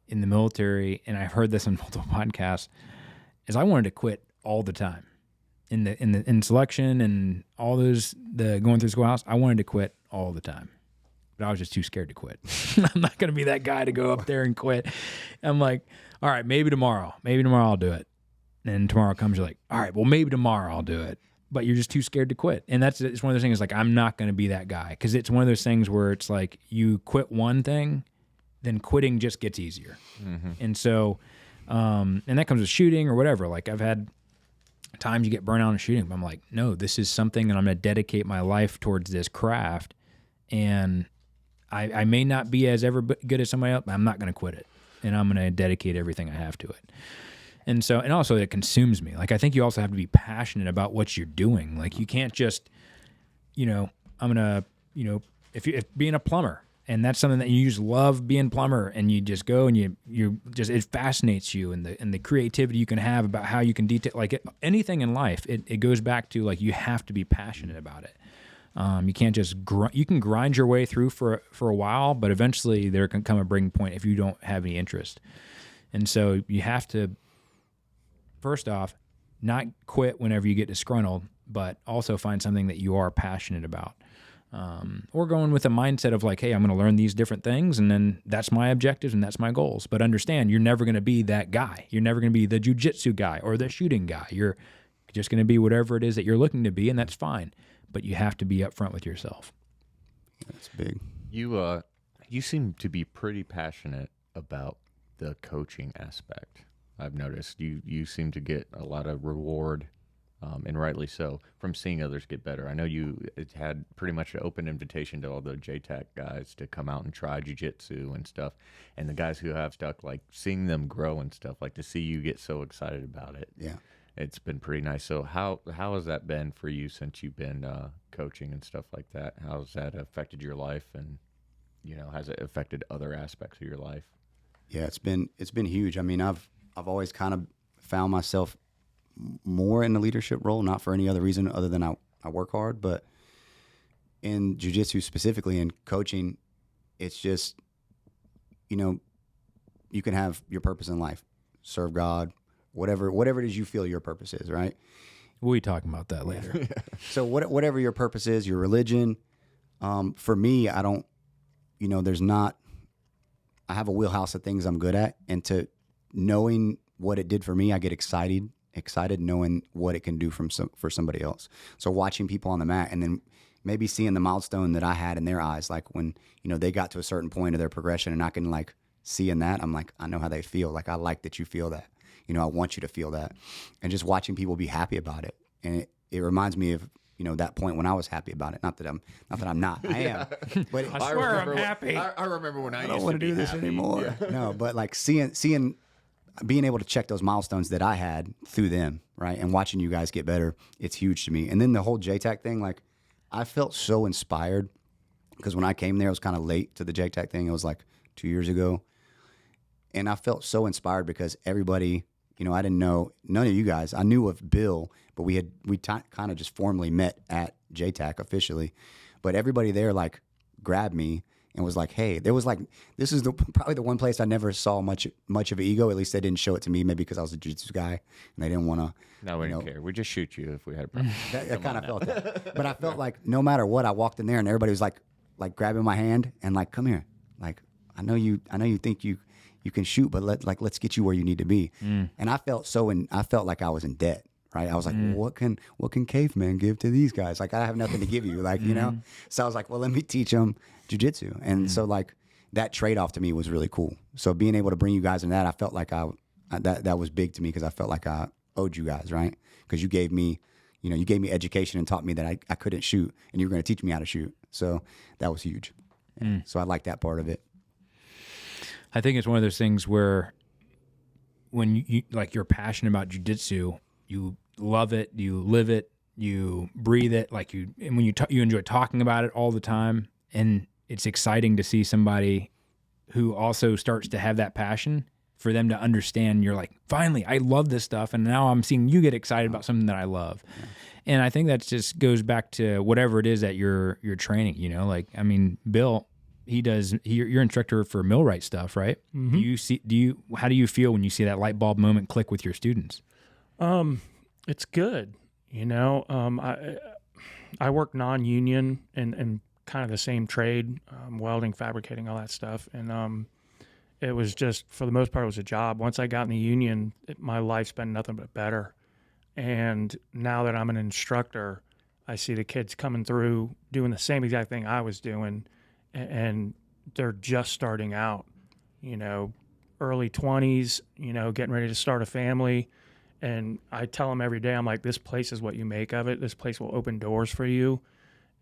in the military, and I've heard this on multiple podcasts, is I wanted to quit all the time. In selection and all those, the going through schoolhouse, I wanted to quit all the time. But I was just too scared to quit. I'm not going to be that guy to go up there and quit. I'm like, all right, maybe tomorrow I'll do it. And tomorrow comes, you're like, all right, well, maybe tomorrow I'll do it. But you're just too scared to quit. And it's one of those things, like, I'm not going to be that guy. Because it's one of those things where it's like, you quit one thing, then quitting just gets easier. And so, and that comes with shooting or whatever. Like, I've had times you get burnt out in shooting, but I'm like, no, this is something, and I'm going to dedicate my life towards this craft. And I may not be as ever good as somebody else, but I'm not going to quit it. And I'm going to dedicate everything I have to it. And so, and also it consumes me. Like, I think you also have to be passionate about what you're doing. Like, you can't just, I'm going to, if being a plumber, and that's something that you just love being plumber, and you just go and you just, it fascinates you, and the creativity you can have about how you can detail, like anything in life, it goes back to, like, you have to be passionate about it. You can't just you can grind your way through for a while, but eventually there can come a breaking point if you don't have any interest. And so you have to, first off, not quit whenever you get disgruntled, but also find something that you are passionate about. Or going with a mindset of like, hey, I'm going to learn these different things, and then that's my objectives and that's my goals. But understand, you're never going to be that guy. You're never going to be the jiu-jitsu guy or the shooting guy. You're just going to be whatever it is that you're looking to be, and that's fine. But you have to be upfront with yourself. That's big. You seem to be pretty passionate about the coaching aspect. I've noticed you seem to get a lot of reward, and rightly so, from seeing others get better. I know it had pretty much an open invitation to all the JTAC guys to come out and try jiu-jitsu and stuff, and the guys who have stuck, like seeing them grow and stuff, like to see you get so excited about it. Yeah. It's been pretty nice. So how has that been for you since you've been coaching and stuff like that? How's that affected your life, and has it affected other aspects of your life? Yeah, it's been huge. I mean, I've always kind of found myself more in the leadership role, not for any other reason other than I work hard, but in jiu-jitsu specifically and coaching, it's just, you can have your purpose in life, serve God, whatever it is you feel your purpose is, right? We'll be talking about that later. So whatever your purpose is, your religion, for me, I don't, I have a wheelhouse of things I'm good at, and to knowing what it did for me, I get excited knowing what it can do for somebody else. So watching people on the mat, and then maybe seeing the milestone that I had in their eyes, like when, they got to a certain point of their progression, and I can like seeing that, I'm like, I know how they feel. Like, I like that you feel that. I want you to feel that. And just watching people be happy about it. And it reminds me of, that point when I was happy about it. Not that I'm not. I am. But I swear I'm happy. I remember when I don't want to do this anymore. Yeah. No, but like seeing, being able to check those milestones that I had through them, right? And watching you guys get better, it's huge to me. And then the whole JTAC thing, like, I felt so inspired because when I came there, I was kind of late to the JTAC thing. It was like 2 years ago. And I felt so inspired because everybody, I didn't know, none of you guys, I knew of Bill, but we kind of just formally met at JTAC officially. But everybody there like grabbed me and was like, hey, there was like, this is probably the one place I never saw much of an ego. At least they didn't show it to me, maybe because I was a jiu-jitsu guy and they didn't want to. No, we didn't care. We just shoot you if we had a problem. I kind of felt that. But I felt like no matter what, I walked in there and everybody was like grabbing my hand and like, come here. Like, I know you think you can shoot, but let's get you where you need to be. And I felt I felt like I was in debt, right? I was like, what can caveman give to these guys? Like, I have nothing to give you, like, So I was like, well, let me teach them jiu-jitsu. And so like that trade-off to me was really cool. So being able to bring you guys in that, I felt like that was big to me because I felt like I owed you guys, right? Because you gave me education and taught me that I couldn't shoot, and you were going to teach me how to shoot. So that was huge. So I like that part of it. I think it's one of those things where when you're passionate about jiu-jitsu, you love it, you live it, you breathe it, and when you enjoy talking about it all the time, and it's exciting to see somebody who also starts to have that passion for them to understand. You're like, finally, I love this stuff, and now I'm seeing you get excited about something that I love. Yeah. And I think that just goes back to whatever it is that you're training. Bill, you're instructor for millwright stuff, right? Mm-hmm. How do you feel when you see that light bulb moment click with your students? It's good. I work non-union and kind of the same trade, welding, fabricating, all that stuff. And it was just, for the most part, it was a job. Once I got in the union, my life's been nothing but better. And now that I'm an instructor, I see the kids coming through doing the same exact thing I was doing, and they're just starting out, early 20s, getting ready to start a family. And I tell them every day, I'm like, this place is what you make of it. This place will open doors for you.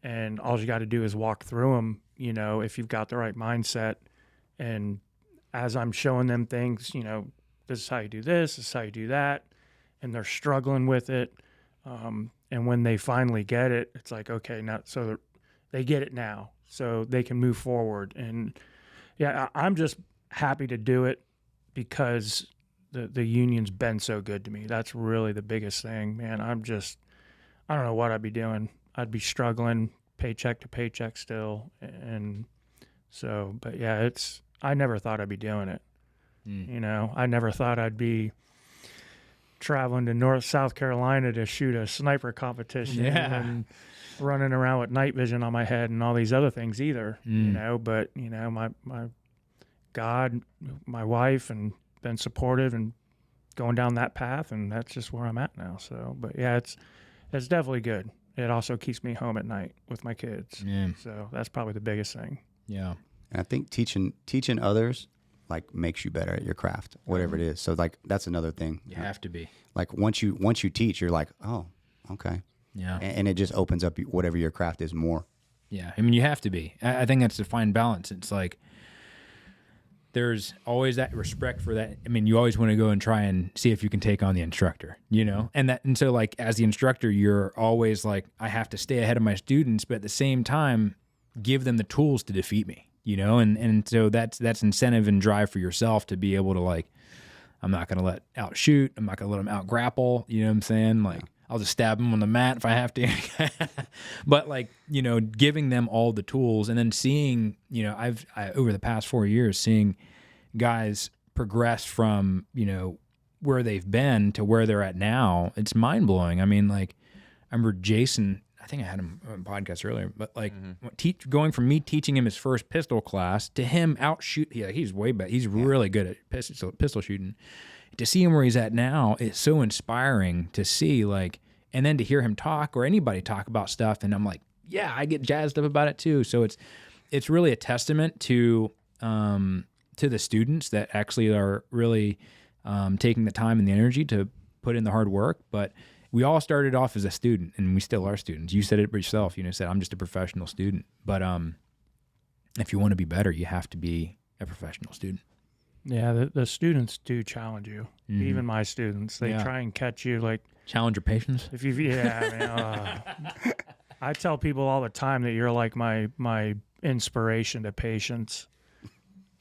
And all you got to do is walk through them, you know, if you've got the right mindset. And as I'm showing them things, you know, this is how you do this is how you do that, and they're struggling with it. And when they finally get it, it's like, okay, now, so they get it now, so they can move forward. And yeah, I'm just happy to do it because the union's been so good to me. That's really the biggest thing, man. I don't know what I'd be doing. I'd be struggling paycheck to paycheck still. And so, but yeah, I never thought I'd be doing it. You know, I never thought I'd be traveling to South Carolina to shoot a sniper competition and running around with night vision on my head and all these other things either, you know. But, you know, my God, my wife, and been supportive and going down that path, and that's just where I'm at now. So, but yeah, it's definitely good. It also keeps me home at night with my kids. Yeah. So that's probably the biggest thing. Yeah. And I think teaching others like makes you better at your craft, whatever it is. So like that's another thing. You have to be. Like once you teach, you're like, oh, okay. Yeah. And it just opens up whatever your craft is more. Yeah. I mean, you have to be. I think that's the fine balance. It's like there's always that respect for that. I mean, you always want to go and try and see if you can take on the instructor, you know? And so like as the instructor, you're always like, I have to stay ahead of my students, but at the same time, give them the tools to defeat me. You know, and so that's incentive and drive for yourself to be able to like, I'm not going to let outshoot. I'm not going to let them out grapple. You know what I'm saying? Like, I'll just stab them on the mat if I have to. But like, you know, giving them all the tools and then seeing, you know, I over the past 4 years, seeing guys progress from, you know, where they've been to where they're at now. It's mind blowing. I mean, like, I remember Jason, I think I had him on a podcast earlier, but like going from me teaching him his first pistol class to him outshoot, he's way better. He's really good at pistol shooting. To see him where he's at now, it's so inspiring to see, like, and then to hear him talk or anybody talk about stuff, and I'm like, yeah, I get jazzed up about it too. So it's really a testament to the students that actually are really taking the time and the energy to put in the hard work, but. We all started off as a student, and we still are students. You said it yourself. You know, said I'm just a professional student. But if you want to be better, you have to be a professional student. Yeah, the students do challenge you. Mm-hmm. Even my students, they try and catch you. Like challenge your patience. If you, I tell people all the time that you're like my inspiration to patience.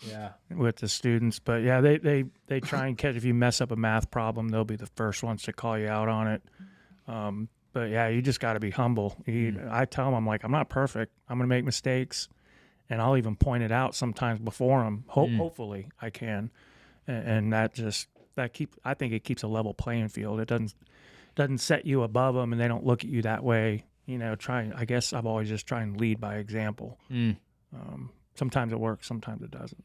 Yeah, with the students, but yeah, they try and catch. If you mess up a math problem, they'll be the first ones to call you out on it. But yeah, you just got to be humble. I tell them, I'm like, I'm not perfect. I'm gonna make mistakes, and I'll even point it out sometimes before them. Hopefully, I can, and I think it keeps a level playing field. It doesn't set you above them, and they don't look at you that way. You know, I guess I've always just trying to lead by example. Sometimes it works, sometimes it doesn't.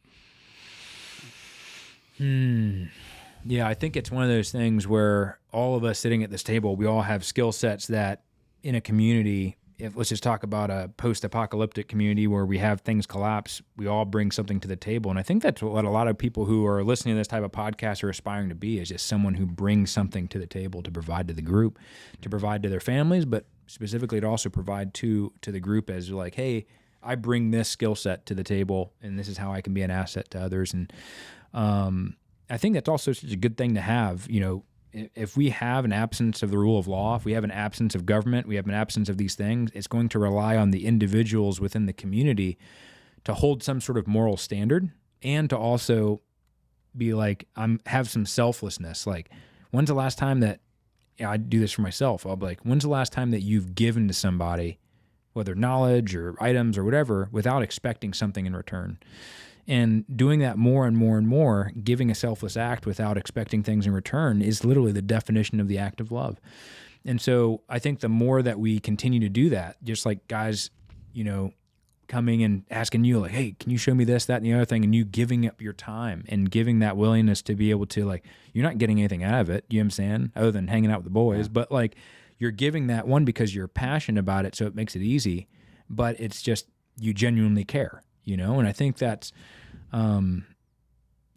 Yeah, I think it's one of those things where all of us sitting at this table, we all have skill sets that in a community, let's just talk about a post-apocalyptic community where we have things collapse, we all bring something to the table. And I think that's what a lot of people who are listening to this type of podcast are aspiring to be, is just someone who brings something to the table to provide to the group, to provide to their families, but specifically to also provide to the group as like, hey, I bring this skill set to the table, and this is how I can be an asset to others. And I think that's also such a good thing to have. You know, if we have an absence of the rule of law, if we have an absence of government, we have an absence of these things, it's going to rely on the individuals within the community to hold some sort of moral standard and to also be like, have some selflessness. Like, when's the last time that, I do this for myself, I'll be like, when's the last time that you've given to somebody, whether knowledge or items or whatever, without expecting something in return? And doing that more and more and more, giving a selfless act without expecting things in return, is literally the definition of the act of love. And so I think the more that we continue to do that, just like guys, you know, coming and asking you like, hey, can you show me this, that, and the other thing, and you giving up your time and giving that willingness to be able to, like, you're not getting anything out of it, you know what I'm saying, other than hanging out with the boys, but like, you're giving that one because you're passionate about it, so it makes it easy, but it's just you genuinely care, you know? And I think that's in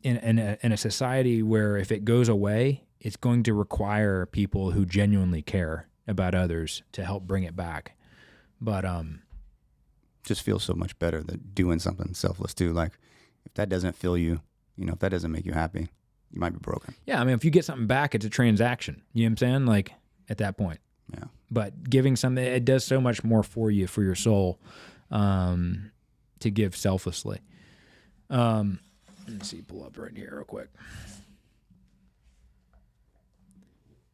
a society where if it goes away, it's going to require people who genuinely care about others to help bring it back. But just feels so much better than doing something selfless too. Like if that doesn't fill you, if that doesn't make you happy, you might be broken. Yeah, I mean, if you get something back, it's a transaction. You know what I'm saying? Like at that point. Yeah. But giving something, it does so much more for you, for your soul, to give selflessly. Let's see, pull up right here real quick.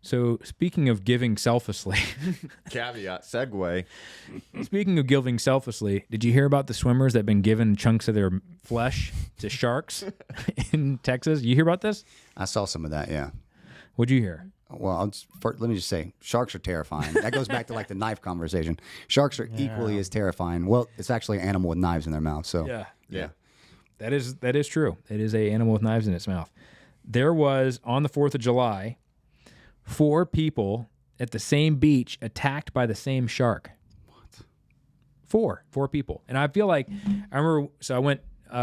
So speaking of giving selflessly, Caveat, segue. speaking of giving selflessly, did you hear about the swimmers that have been given chunks of their flesh to sharks in Texas? You hear about this? I saw some of that. Yeah. What'd you hear? Well, let me just say, sharks are terrifying. That goes back to like the knife conversation. Sharks are equally as terrifying. Well, it's actually an animal with knives in their mouth. So yeah. That is true. It is a animal with knives in its mouth. There was on the 4th of July, 4 people at the same beach attacked by the same shark. What? 4 people. And I feel like I remember. So I went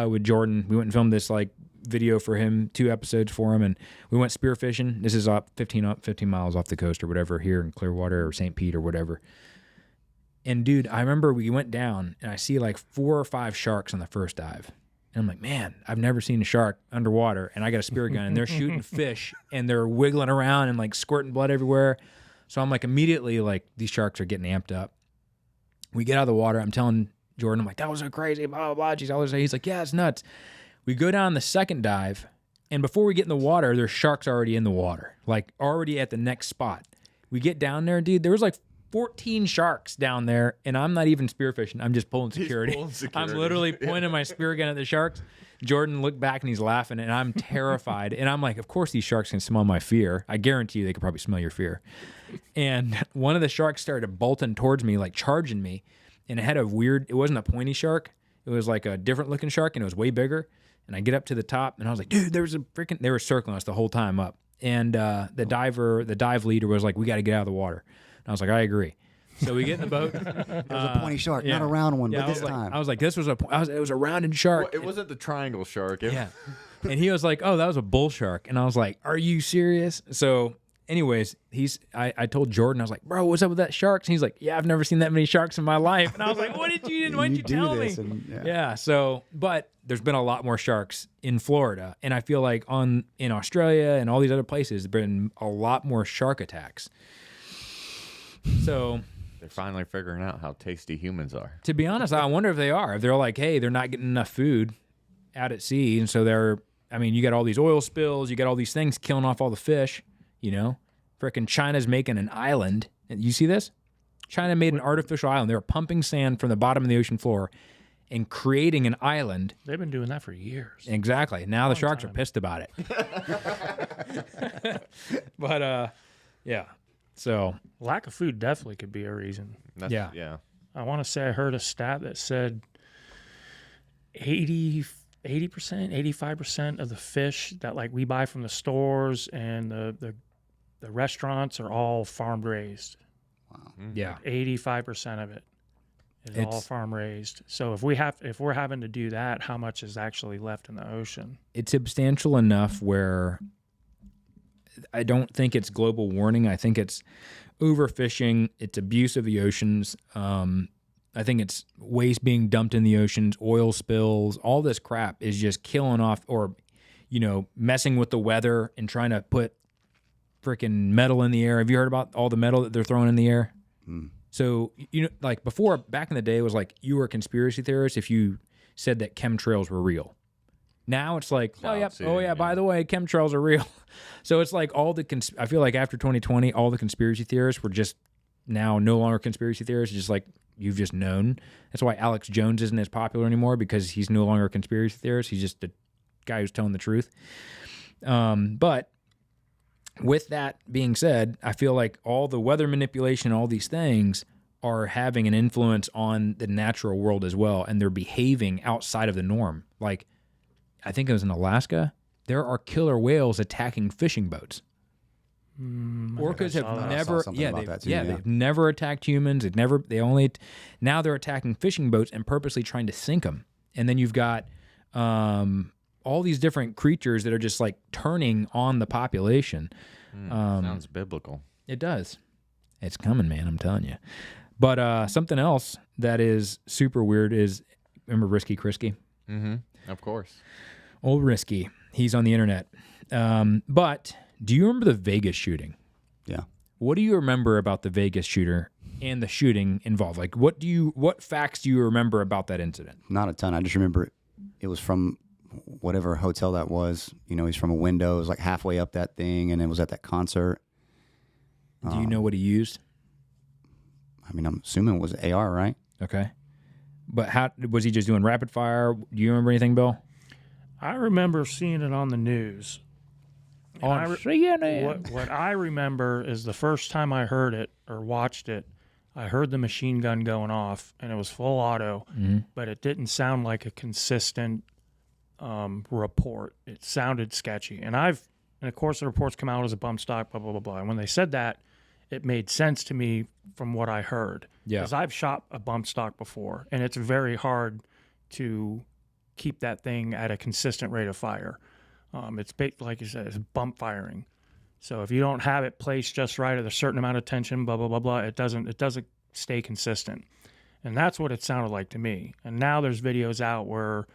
with Jordan. We went and filmed this like video for him, 2 episodes for him, and we went spearfishing. This is up 15 miles off the coast or whatever here in Clearwater or St. Pete or whatever. And dude, I remember we went down and I see like 4 or 5 sharks on the first dive. And I'm like, man, I've never seen a shark underwater, and I got a spear gun, and they're shooting fish, and they're wiggling around and like squirting blood everywhere. So I'm like, immediately, like, these sharks are getting amped up. We get out of the water. I'm telling Jordan, I'm like, that was so crazy, blah, blah, blah. He's like, yeah, it's nuts. We go down the second dive, and before we get in the water, there's sharks already in the water, like already at the next spot. We get down there, dude, there was like 14 sharks down there, and I'm not even spearfishing. I'm just pulling security. I'm literally pointing my spear gun at the sharks. Jordan looked back, and he's laughing, and I'm terrified. And I'm like, of course these sharks can smell my fear. I guarantee you they could probably smell your fear. And one of the sharks started bolting towards me, like charging me, and it had it wasn't a pointy shark. It was like a different looking shark, and it was way bigger. And I get up to the top, and I was like, dude, they were circling us the whole time up. And the dive leader was like, we got to get out of the water. I was like, I agree. So we get in the boat. It was a pointy shark, not a round one, but this time. I was like, it was a rounded shark. Well, it wasn't the triangle shark. Yeah. And he was like, oh, that was a bull shark. And I was like, are you serious? So anyways, I told Jordan, I was like, bro, what's up with that shark? And he's like, yeah, I've never seen that many sharks in my life. And I was like, why didn't you tell me? Yeah. So, but there's been a lot more sharks in Florida. And I feel like in Australia and all these other places, there's been a lot more shark attacks. So they're finally figuring out how tasty humans are. To be honest, I wonder if they are. If they're like, hey, they're not getting enough food out at sea, and so you got all these oil spills, you got all these things killing off all the fish, Frickin' China's making an island. You see this? China made an artificial island. They were pumping sand from the bottom of the ocean floor and creating an island. They've been doing that for years. Exactly. Now the sharks are pissed about it. But, yeah. So lack of food definitely could be a reason. Yeah. I want to say I heard a stat that said 80%, 85% of the fish that like we buy from the stores and the restaurants are all farm raised. Wow. Yeah. 85% of it is all farm raised. So if we're having to do that, how much is actually left in the ocean? It's substantial enough where I don't think it's global warming. I think it's overfishing. It's abuse of the oceans. I think it's waste being dumped in the oceans, oil spills. All this crap is just killing off or, messing with the weather and trying to put freaking metal in the air. Have you heard about all the metal that they're throwing in the air? Mm. So, like before, back in the day, it was like you were a conspiracy theorist if you said that chemtrails were real. Now it's like, by the way, chemtrails are real. So it's like I feel like after 2020, all the conspiracy theorists were just now no longer conspiracy theorists, just like you've just known. That's why Alex Jones isn't as popular anymore, because he's no longer a conspiracy theorist. He's just a guy who's telling the truth. But with that being said, I feel like all the weather manipulation, all these things are having an influence on the natural world as well, and they're behaving outside of the norm. Like, I think it was in Alaska, there are killer whales attacking fishing boats. Orcas have never, they've never attacked humans. Now they're attacking fishing boats and purposely trying to sink them. And then you've got all these different creatures that are just like turning on the population. Sounds biblical. It does. It's coming, man. I'm telling you. But something else that is super weird is, remember Risky Krisky? Mm-hmm. Of course. Old Risky. He's on the internet. But do you remember the Vegas shooting? Yeah. What do you remember about the Vegas shooter and the shooting involved? Like, what facts do you remember about that incident? Not a ton. I just remember it was from whatever hotel that was. You know, he's from a window. It was like halfway up that thing, and it was at that concert. Do you know what he used? I mean, I'm assuming it was AR, right? Okay. But how was he just doing rapid fire? Do you remember anything, Bill? I remember seeing it on the news. On CNN. What I remember is the first time I heard it or watched it, I heard the machine gun going off, and it was full auto, but it didn't sound like a consistent report. It sounded sketchy. And of course, the reports come out as a bump stock, blah, blah, blah, blah. And when they said that, it made sense to me from what I heard. Yeah. Because I've shot a bump stock before, and it's very hard to keep that thing at a consistent rate of fire. It's like you said, it's bump firing. So if you don't have it placed just right at a certain amount of tension, blah, blah, blah, blah, it doesn't stay consistent. And that's what it sounded like to me. And now there's videos out where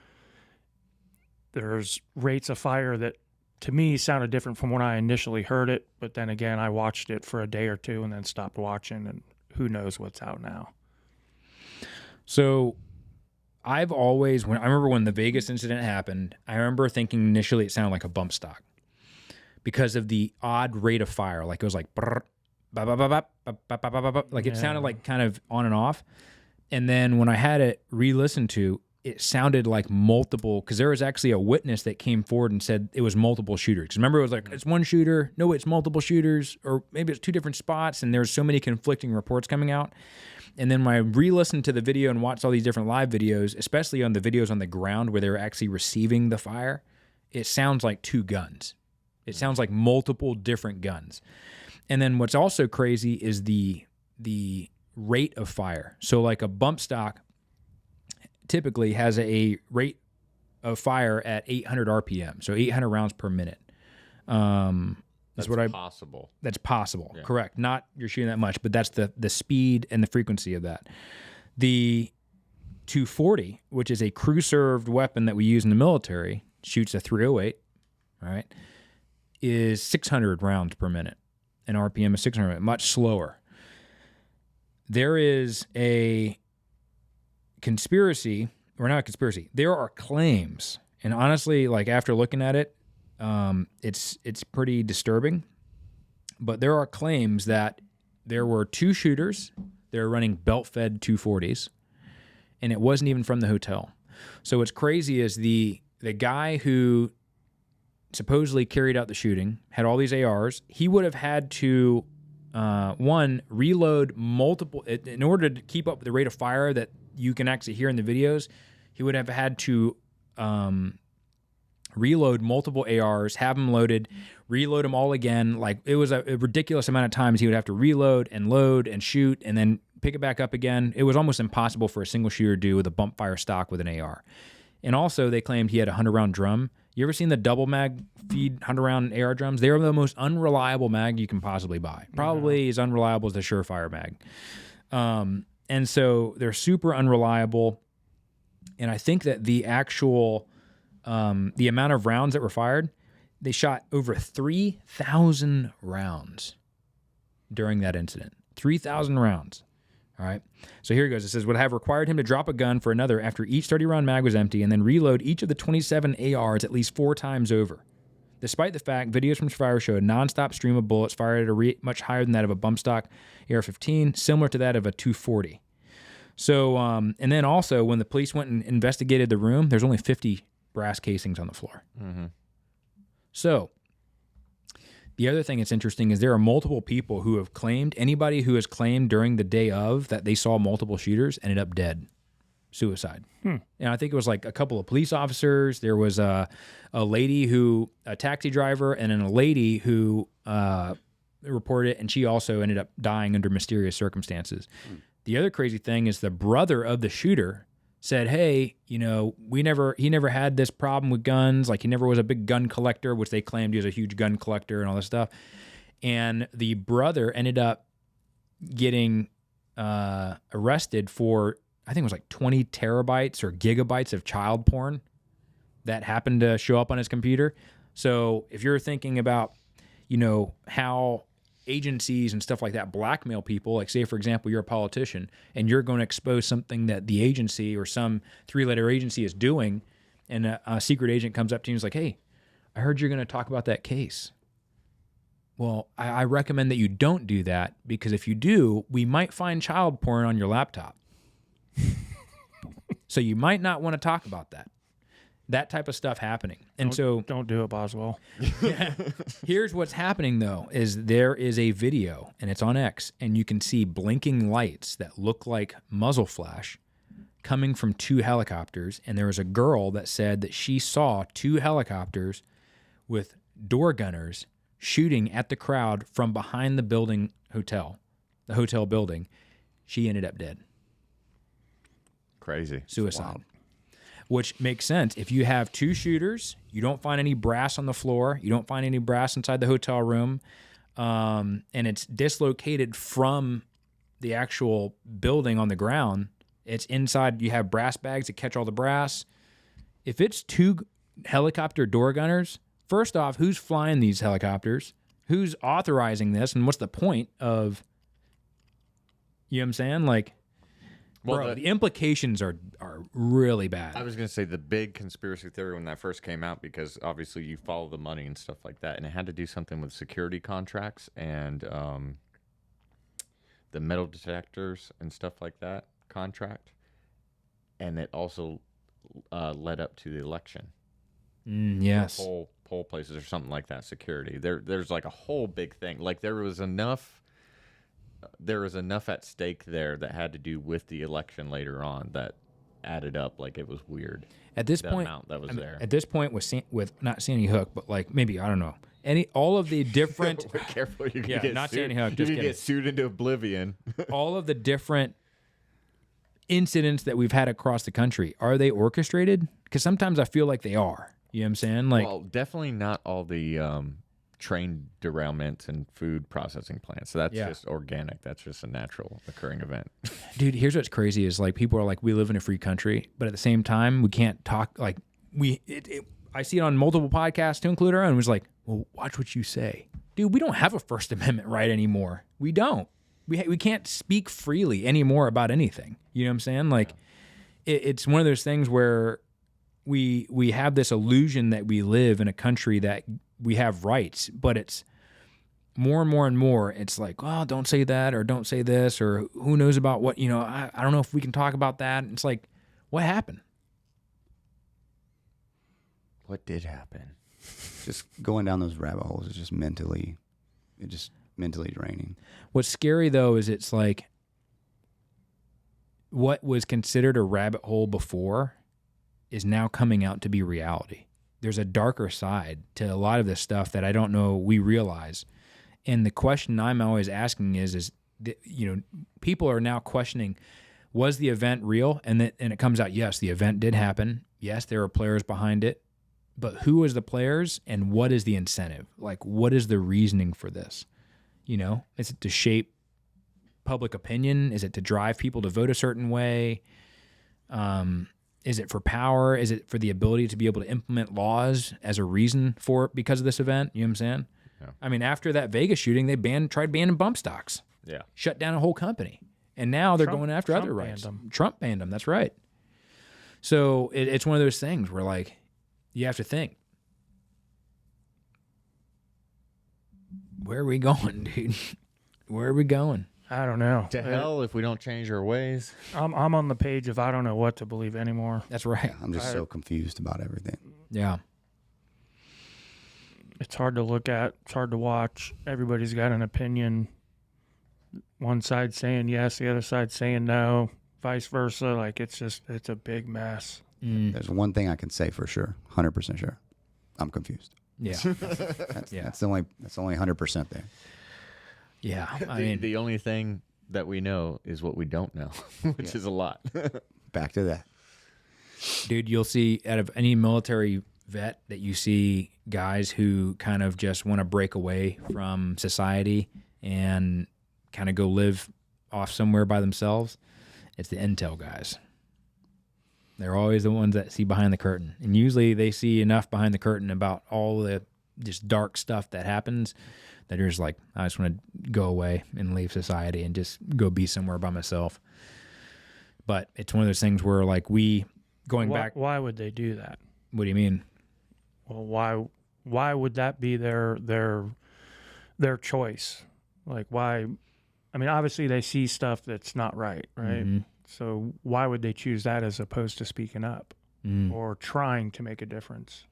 there's rates of fire that to me sounded different from when I initially heard it. But then again, I watched it for a day or two and then stopped watching, and who knows what's out now. So I remember when the Vegas incident happened, I remember thinking initially it sounded like a bump stock because of the odd rate of fire. Like it was like, like it sounded like kind of on and off. And then when I had it re-listened to, it sounded like multiple, because there was actually a witness that came forward and said it was multiple shooters. Because remember, it was like, it's one shooter, no, it's multiple shooters, or maybe it's two different spots, and there's so many conflicting reports coming out. And then when I re-listened to the video and watched all these different live videos, especially on the videos on the ground where they were actually receiving the fire, it sounds like two guns. It sounds like multiple different guns. And then what's also crazy is the rate of fire. So like a bump stock typically has a rate of fire at 800 RPM, so 800 rounds per minute. That's possible. That's possible, yeah. Correct. Not you're shooting that much, but that's the speed and the frequency of that. The 240, which is a crew-served weapon that we use in the military, shoots a 308, all right, is 600 rounds per minute. And RPM is 600, much slower. There is a conspiracy, or not a conspiracy, there are claims, and honestly, like after looking at it, it's pretty disturbing, but there are claims that there were two shooters, they're running belt-fed 240s, and it wasn't even from the hotel. So what's crazy is the guy who supposedly carried out the shooting had all these ARs. He would have had to, reload multiple, in order to keep up with the rate of fire that you can actually hear in the videos. He would have had to reload multiple ARs, have them loaded, reload them all again. Like it was a ridiculous amount of times he would have to reload and load and shoot and then pick it back up again. It was almost impossible for a single shooter to do with a bump fire stock with an AR. And also they claimed he had a 100-round drum. You ever seen the double mag feed 100-round AR drums? They are the most unreliable mag you can possibly buy. Probably as unreliable as the Surefire mag. And so they're super unreliable. And I think that the actual, the amount of rounds that were fired, they shot over 3,000 rounds during that incident. 3,000 rounds. All right. So here it goes. It says, would have required him to drop a gun for another after each 30-round mag was empty and then reload each of the 27 ARs at least 4 times over. Despite the fact, videos from Survivor showed a nonstop stream of bullets fired at a rate much higher than that of a bump stock AR-15, similar to that of a 240. So, and then also when the police went and investigated the room, there's only 50 brass casings on the floor. Mm-hmm. So the other thing that's interesting is there are multiple people who have claimed, anybody who has claimed during the day of that they saw multiple shooters ended up dead. Suicide. And I think it was like a couple of police officers. There was a lady a taxi driver, and then a lady who reported it, and she also ended up dying under mysterious circumstances. The other crazy thing is the brother of the shooter said, hey, you know, he never had this problem with guns. Like he never was a big gun collector, which they claimed he was a huge gun collector and all this stuff. And the brother ended up getting arrested for, I think it was like 20 terabytes or gigabytes of child porn that happened to show up on his computer. So if you're thinking about, how agencies and stuff like that blackmail people, like say, for example, you're a politician and you're going to expose something that the agency or some 3-letter agency is doing, and a secret agent comes up to you and is like, hey, I heard you're going to talk about that case. Well, I recommend that you don't do that, because if you do, we might find child porn on your laptop. So you might not want to talk about that. That type of stuff happening. And don't do it, Boswell. Here's what's happening, though, is there is a video, and it's on X, and you can see blinking lights that look like muzzle flash coming from 2 helicopters. And there was a girl that said that she saw 2 helicopters with door gunners shooting at the crowd from behind the hotel building. She ended up dead. Crazy. Suicide. Which makes sense. If you have 2 shooters, you don't find any brass on the floor, you don't find any brass inside the hotel room, and it's dislocated from the actual building on the ground. It's inside, you have brass bags that catch all the brass. If it's 2 helicopter door gunners, first off, who's flying these helicopters? Who's authorizing this? And what's the point of, you know what I'm saying? Like, well, bro, the implications are really bad. I was going to say the big conspiracy theory when that first came out, because obviously you follow the money and stuff like that, and it had to do something with security contracts and the metal detectors and stuff like that contract, and it also led up to the election. Yes. Poll places or something like that, security. There's like a whole big thing. Like there was enough at stake there that had to do with the election later on that added up. Like it was weird. At this the point, amount that was there. At this point with not Sandy Hook, but like maybe, I don't know, all of the different. Be careful, you can Yeah, get not sued. Sandy Hook. You Just can kidding. get sued into oblivion. All of the different incidents that we've had across the country, are they orchestrated? Because sometimes I feel like they are. You know what I'm saying? Like, well, definitely not all the train derailments and food processing plants. So that's just organic. That's just a natural occurring event. dude, here's what's crazy is like people are like, we live in a free country, but at the same time, we can't talk like I see it on multiple podcasts to include our own. It was like, well, watch what you say. Dude, we don't have a First Amendment right anymore. We don't. We can't speak freely anymore about anything. You know what I'm saying? Like, it's one of those things where we have this illusion that we live in a country that we have rights, but it's more and more and more. It's like, oh, don't say that, or don't say this, or who knows about what, I don't know if we can talk about that. It's like, what happened? What did happen? Just going down those rabbit holes is just mentally draining. What's scary though is it's like what was considered a rabbit hole before is now coming out to be reality. There's a darker side to a lot of this stuff that I don't know we realize. And the question I'm always asking is people are now questioning, was the event real? And it comes out, yes, the event did happen. Yes, there are players behind it. But who is the players and what is the incentive? Like, what is the reasoning for this? Is it to shape public opinion? Is it to drive people to vote a certain way? Is it for power? Is it for the ability to be able to implement laws as a reason for it because of this event? You know what I'm saying? Yeah. I mean, after that Vegas shooting, they tried banning bump stocks. Yeah. Shut down a whole company. And now they're going after other rights. Trump banned them. That's right. So it's one of those things where, like, you have to think, where are we going, dude? Where are we going? I don't know. To hell if we don't change our ways. I'm on the page of I don't know what to believe anymore. That's right. Yeah, I'm just so confused about everything. Yeah. It's hard to look at. It's hard to watch. Everybody's got an opinion. One side saying yes, the other side saying no, vice versa. Like, it's a big mess. There's one thing I can say for sure, 100% sure. I'm confused. Yeah. That's only 100% there. Yeah. I mean, the only thing that we know is what we don't know, which is a lot. Back to that. Dude, you'll see out of any military vet that you see guys who kind of just want to break away from society and kind of go live off somewhere by themselves, it's the intel guys. They're always the ones that see behind the curtain. And usually they see enough behind the curtain about all the just dark stuff that happens that you're just like, I just want to go away and leave society and just go be somewhere by myself. But it's one of those things where, like, back. Why would they do that? What do you mean? Well, why would that be their choice? Like, why? I mean, obviously they see stuff that's not right? Mm-hmm. So why would they choose that as opposed to speaking up or trying to make a difference?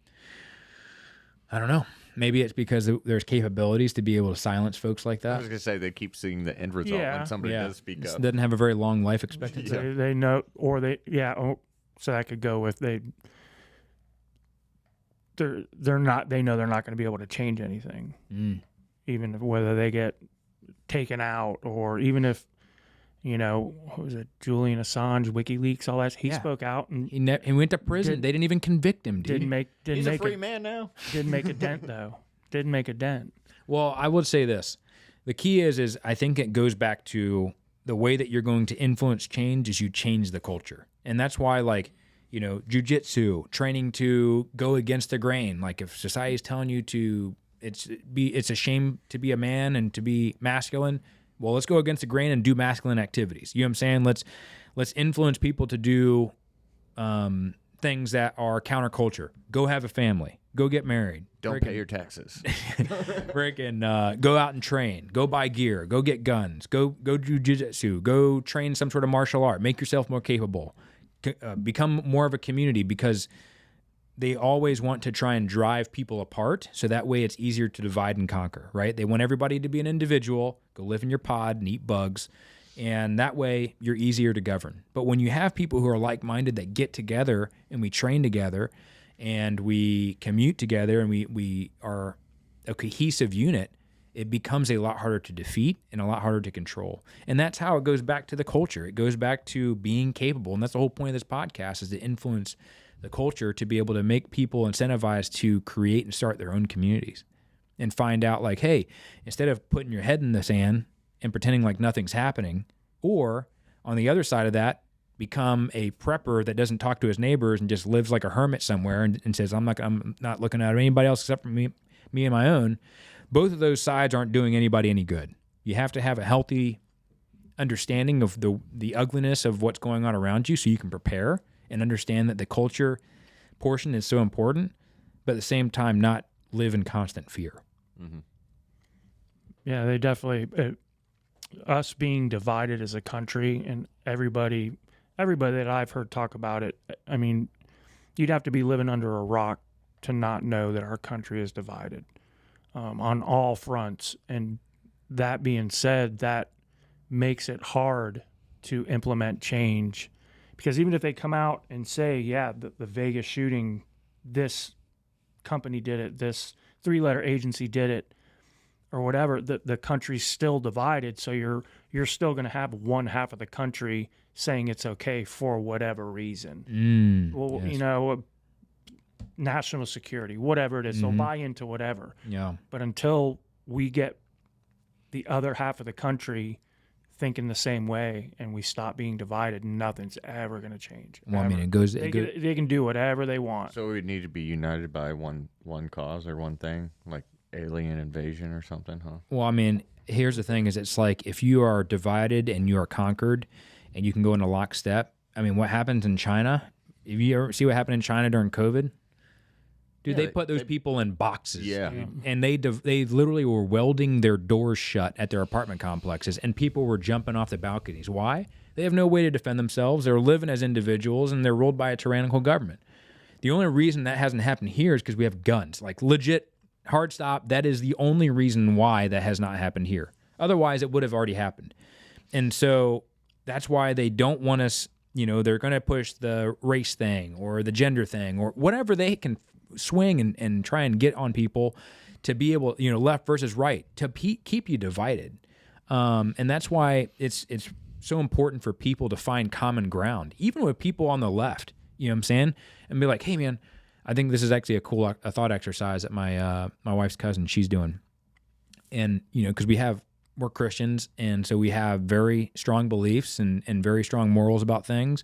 I don't know. Maybe it's because there's capabilities to be able to silence folks like that. I was going to say they keep seeing the end result when somebody does speak up. It doesn't have a very long life expectancy. They know, or so that could go with they're not. They know they're not going to be able to change anything, even whether they get taken out or even if. What was it? Julian Assange, WikiLeaks, all that. He spoke out and he went to prison. They didn't even convict him, dude. He's a free man now. Didn't make a dent though. Didn't make a dent. Well, I would say this: the key is I think it goes back to the way that you're going to influence change is you change the culture, and that's why, like, jiu-jitsu, training to go against the grain. Like, if society's telling you it's a shame to be a man and to be masculine. Well, let's go against the grain and do masculine activities. You know what I'm saying? Let's influence people to do things that are counterculture. Go have a family. Go get married. Don't pay your taxes. Go out and train. Go buy gear. Go get guns. Go do jiu-jitsu. Go train some sort of martial art. Make yourself more capable. Become more of a community, because they always want to try and drive people apart, so that way it's easier to divide and conquer, right? They want everybody to be an individual, go live in your pod and eat bugs, and that way you're easier to govern. But when you have people who are like-minded that get together and we train together and we commute together and we are a cohesive unit, it becomes a lot harder to defeat and a lot harder to control. And that's how it goes back to the culture. It goes back to being capable, and that's the whole point of this podcast, is to influence the culture, to be able to make people incentivized to create and start their own communities and find out, like, hey, instead of putting your head in the sand and pretending like nothing's happening, or on the other side of that, become a prepper that doesn't talk to his neighbors and just lives like a hermit somewhere and says, I'm not looking at anybody else except for me and my own. Both of those sides aren't doing anybody any good. You have to have a healthy understanding of the ugliness of what's going on around you so you can prepare and understand that the culture portion is so important, but at the same time not live in constant fear. Mm-hmm. Yeah, they definitely, us being divided as a country, and everybody that I've heard talk about it, I mean, you'd have to be living under a rock to not know that our country is divided on all fronts. And that being said, that makes it hard to implement change. Because even if they come out and say, yeah, the Vegas shooting, this company did it, this 3-letter agency did it, or whatever, the country's still divided. So you're still going to have one half of the country saying it's okay for whatever reason. Yes. National security, whatever it is, they'll buy into whatever. Yeah. But until we get the other half of the country thinking the same way and we stop being divided, nothing's ever going to change. Well, ever. I mean, they can do whatever they want. So we would need to be united by one cause or one thing, like alien invasion or something, huh? Well, I mean, here's the thing: is it's like if you are divided and you are conquered, and you can go into lockstep. I mean, what happens in China? If you ever see what happened in China during COVID, dude, they put those people in boxes. Yeah. And they literally were welding their doors shut at their apartment complexes, and people were jumping off the balconies. Why? They have no way to defend themselves. They're living as individuals, and they're ruled by a tyrannical government. The only reason that hasn't happened here is because we have guns. Like, legit, hard stop, that is the only reason why that has not happened here. Otherwise, it would have already happened. And so that's why they don't want us, they're going to push the race thing or the gender thing or whatever they can swing and try and get on people to be able, left versus right, to keep you divided. And that's why it's so important for people to find common ground, even with people on the left, you know what I'm saying? And be like, hey, man, I think this is actually a thought exercise that my wife's cousin, she's doing. And, because we have we're Christians, and so we have very strong beliefs and very strong morals about things.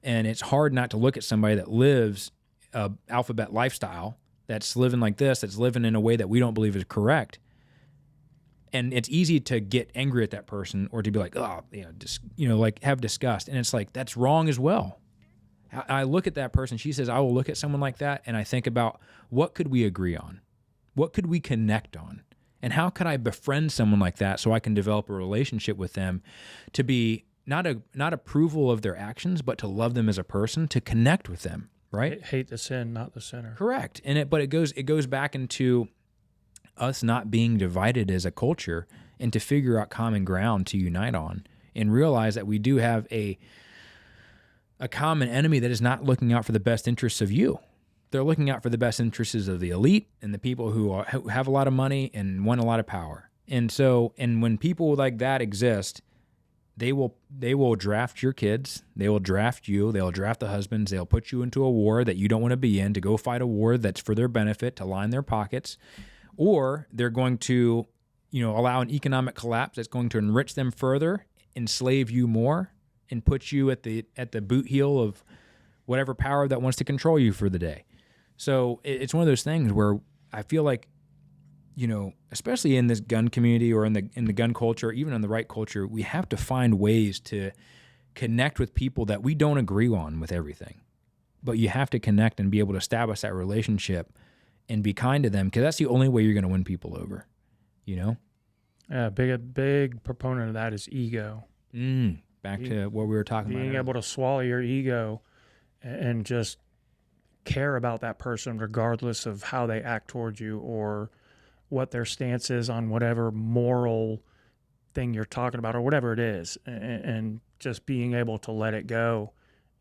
And it's hard not to look at somebody that lives a alphabet lifestyle, that's living like this, that's living in a way that we don't believe is correct. And it's easy to get angry at that person or to be like, oh, like have disgust. And it's like, that's wrong as well. I look at that person, she says, I will look at someone like that, and I think about, what could we agree on? What could we connect on? And how could I befriend someone like that so I can develop a relationship with them to be not approval of their actions, but to love them as a person, to connect with them, right? Hate the sin, not the sinner. Correct. And but it goes back into us not being divided as a culture, and to figure out common ground to unite on, and realize that we do have a common enemy that is not looking out for the best interests of you. They're looking out for the best interests of the elite and the people who have a lot of money and want a lot of power. And when people like that exist, they will draft your kids, they will draft you, they'll draft the husbands, they'll put you into a war that you don't want to be in, to go fight a war that's for their benefit, to line their pockets, or they're going to, allow an economic collapse that's going to enrich them further, enslave you more, and put you at the boot heel of whatever power that wants to control you for the day. So it's one of those things where I feel like, especially in this gun community or in the gun culture, even in the right culture, we have to find ways to connect with people that we don't agree on with everything. But you have to connect and be able to establish that relationship and be kind to them, because that's the only way you're going to win people over, Yeah, a big proponent of that is ego. Back to what we were talking about. Being able to swallow your ego and just care about that person regardless of how they act towards you or what their stance is on whatever moral thing you're talking about or whatever it is, and just being able to let it go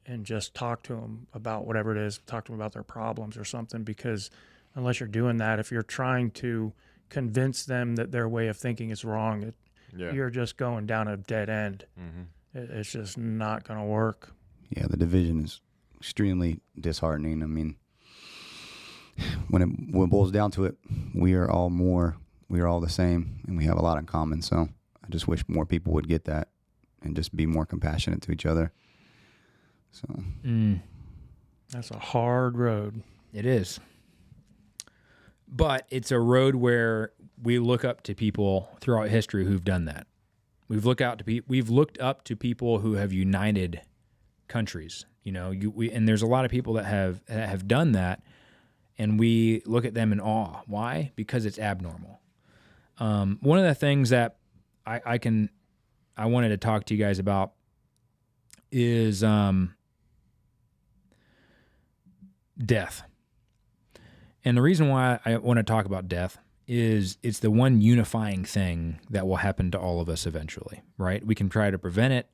and just talk to them about whatever it is, talk to them about their problems or something, because unless you're doing that, if you're trying to convince them that their way of thinking is wrong, you're just going down a dead end. It's just not going to work. Yeah, the division is extremely disheartening. I mean, when it boils down to it, we are all the same, and we have a lot in common. So I just wish more people would get that and just be more compassionate to each other. So that's a hard road. It is. But it's a road where we look up to people throughout history who've done that. We've looked up to people who have united countries. And there's a lot of people that have done that, and we look at them in awe. Why? Because it's abnormal. One of the things that I wanted to talk to you guys about is death. And the reason why I want to talk about death is it's the one unifying thing that will happen to all of us eventually, right? We can try to prevent it.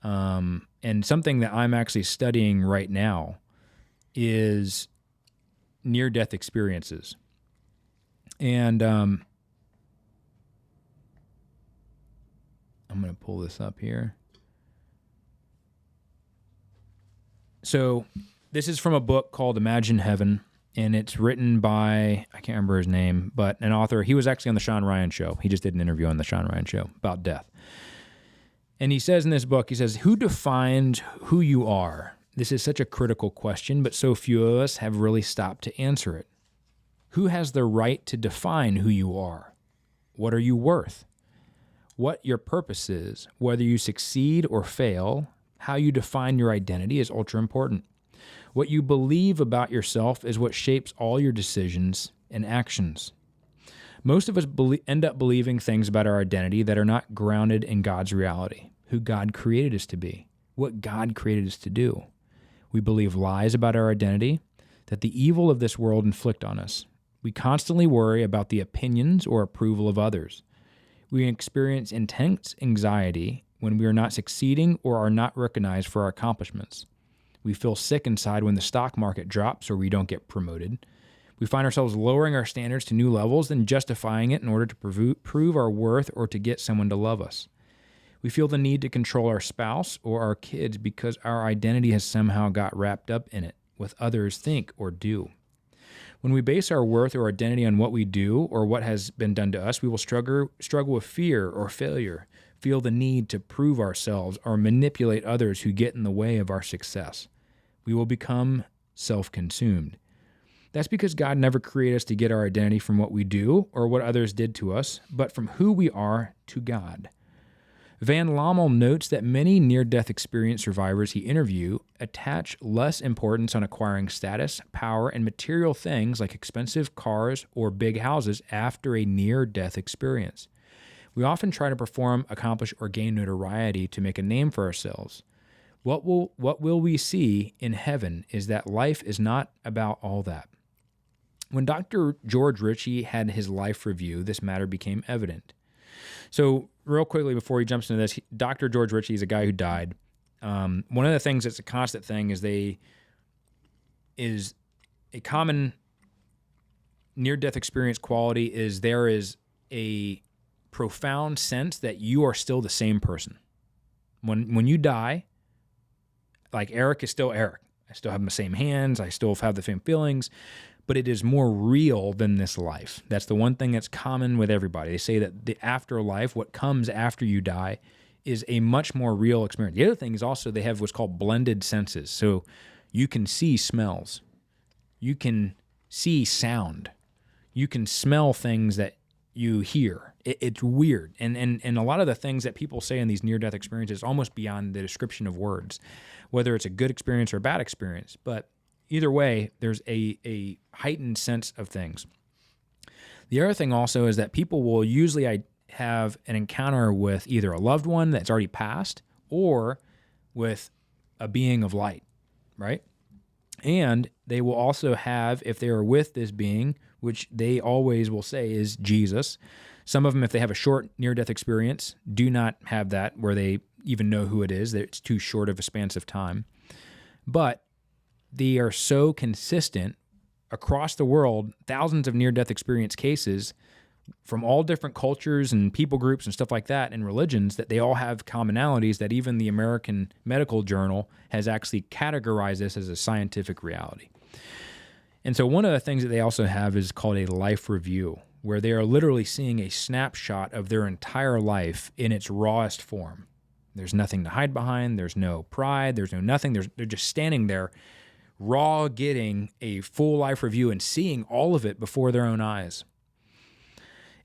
And something that I'm actually studying right now is near-death experiences. And I'm going to pull this up here. So this is from a book called Imagine Heaven. And it's written by, I can't remember his name, but an author. He was actually on the Sean Ryan Show. He just did an interview on the Sean Ryan Show about death. And he says in this book, he says, who defines who you are? This is such a critical question, but so few of us have really stopped to answer it. Who has the right to define who you are? What are you worth? What your purpose is, whether you succeed or fail, how you define your identity is ultra important. What you believe about yourself is what shapes all your decisions and actions. Most of us end up believing things about our identity that are not grounded in God's reality, who God created us to be, what God created us to do. We believe lies about our identity that the evil of this world inflict on us. We constantly worry about the opinions or approval of others. We experience intense anxiety when we are not succeeding or are not recognized for our accomplishments. We feel sick inside when the stock market drops or we don't get promoted. We find ourselves lowering our standards to new levels and justifying it in order to prove our worth or to get someone to love us. We feel the need to control our spouse or our kids because our identity has somehow got wrapped up in it, what others think or do. When we base our worth or identity on what we do or what has been done to us, we will struggle with fear or failure, feel the need to prove ourselves, or manipulate others who get in the way of our success. We will become self-consumed. That's because God never created us to get our identity from what we do or what others did to us, but from who we are to God. Van Lommel notes that many near-death experience survivors he interviewed attach less importance on acquiring status, power, and material things like expensive cars or big houses after a near-death experience. We often try to perform, accomplish, or gain notoriety to make a name for ourselves. What will we see in heaven is that life is not about all that. When Dr. George Ritchie had his life review, this matter became evident. So real quickly before he jumps into this, Dr. George Ritchie is a guy who died. One of the things that's a constant thing is a common near-death experience quality is there is a profound sense that you are still the same person. When you die, like Eric is still Eric. I still have my same hands. I still have the same feelings. But it is more real than this life. That's the one thing that's common with everybody. They say that the afterlife, what comes after you die, is a much more real experience. The other thing is also they have what's called blended senses. So you can see smells. You can see sound. You can smell things that you hear. It's weird. And a lot of the things that people say in these near-death experiences is almost beyond the description of words, whether it's a good experience or a bad experience. But either way, there's a heightened sense of things. The other thing also is that people will usually have an encounter with either a loved one that's already passed or with a being of light, right? And they will also have, if they are with this being, which they always will say is Jesus. Some of them, if they have a short near-death experience, do not have that where they even know who it is. It's too short of a span of time. But they are so consistent across the world, thousands of near-death experience cases from all different cultures and people groups and stuff like that and religions, that they all have commonalities that even the American Medical Journal has actually categorized this as a scientific reality. And so one of the things that they also have is called a life review, where they are literally seeing a snapshot of their entire life in its rawest form. There's nothing to hide behind. There's no pride. There's no nothing. They're just standing there raw, getting a full life review and seeing all of it before their own eyes.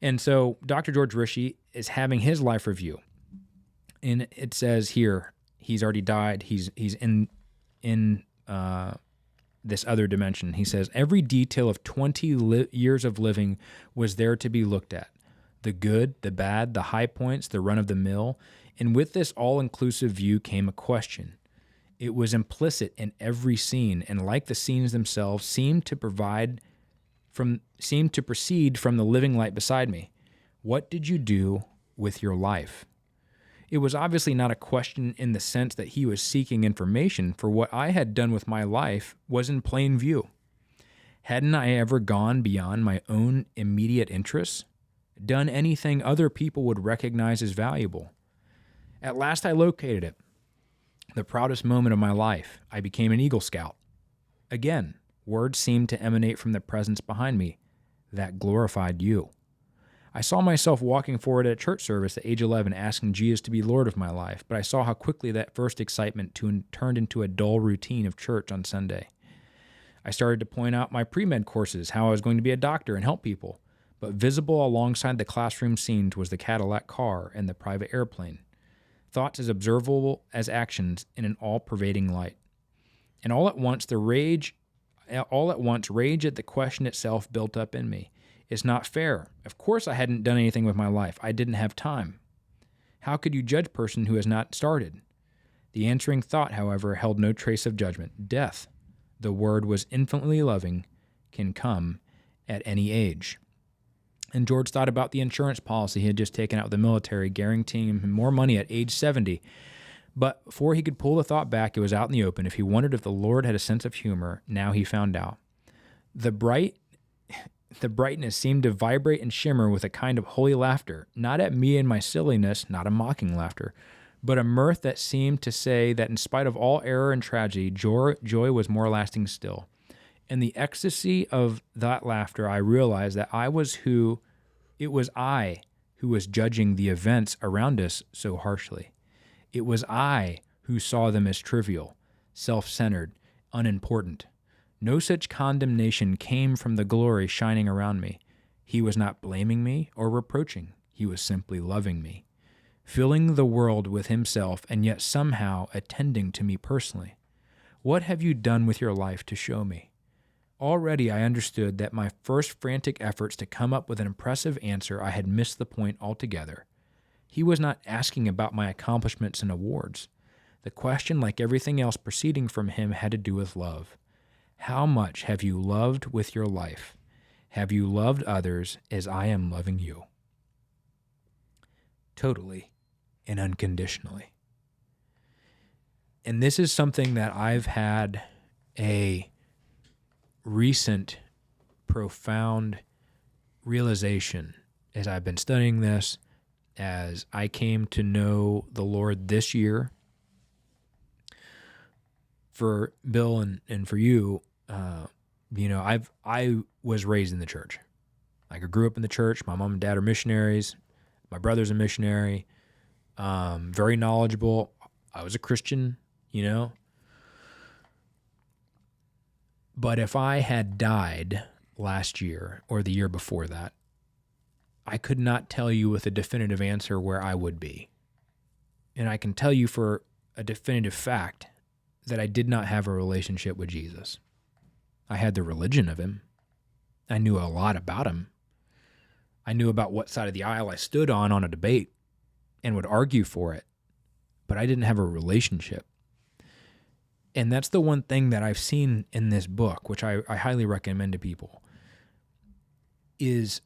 And so Dr. George Ritchie is having his life review. And it says here, he's already died. He's in this other dimension. He says, every detail of 20 years of living was there to be looked at. The good, the bad, the high points, the run-of-the-mill. And with this all-inclusive view came a question. It was implicit in every scene, and like the scenes themselves, seemed to proceed from the living light beside me. What did you do with your life? It was obviously not a question in the sense that he was seeking information, for what I had done with my life was in plain view. Hadn't I ever gone beyond my own immediate interests? Done anything other people would recognize as valuable? At last I located it. The proudest moment of my life. I became an Eagle Scout. Again, words seemed to emanate from the presence behind me that glorified you. I saw myself walking forward at church service at age 11 asking Jesus to be Lord of my life, but I saw how quickly that first excitement turned into a dull routine of church on Sunday. I started to point out my pre-med courses, how I was going to be a doctor and help people, but visible alongside the classroom scenes was the Cadillac car and the private airplane. Thoughts as observable as actions in an all-pervading light. And all at once, rage at the question itself built up in me. It's not fair. Of course I hadn't done anything with my life. I didn't have time. How could you judge a person who has not started? The answering thought, however, held no trace of judgment. Death, the word was infinitely loving, can come at any age. And George thought about the insurance policy he had just taken out with the military, guaranteeing him more money at age 70. But before he could pull the thought back, it was out in the open. If he wondered if the Lord had a sense of humor, now he found out. The brightness seemed to vibrate and shimmer with a kind of holy laughter, not at me and my silliness, not a mocking laughter, but a mirth that seemed to say that in spite of all error and tragedy, joy was more lasting still. In the ecstasy of that laughter, I realized that it was I who was judging the events around us so harshly. It was I who saw them as trivial, self-centered, unimportant. No such condemnation came from the glory shining around me. He was not blaming me or reproaching. He was simply loving me, filling the world with himself and yet somehow attending to me personally. What have you done with your life to show me? Already I understood that my first frantic efforts to come up with an impressive answer, I had missed the point altogether. He was not asking about my accomplishments and awards. The question, like everything else proceeding from him, had to do with love. How much have you loved with your life? Have you loved others as I am loving you? Totally and unconditionally. And this is something that I've had a recent profound realization as I've been studying this, as I came to know the Lord this year. For Bill and for you, I was raised in the church. Like I grew up in the church. My mom and dad are missionaries. My brother's a missionary. Very knowledgeable. I was a Christian, But if I had died last year or the year before that, I could not tell you with a definitive answer where I would be. And I can tell you for a definitive fact that I did not have a relationship with Jesus. I had the religion of him. I knew a lot about him. I knew about what side of the aisle I stood on a debate and would argue for it, but I didn't have a relationship. And that's the one thing that I've seen in this book, which I highly recommend to people, is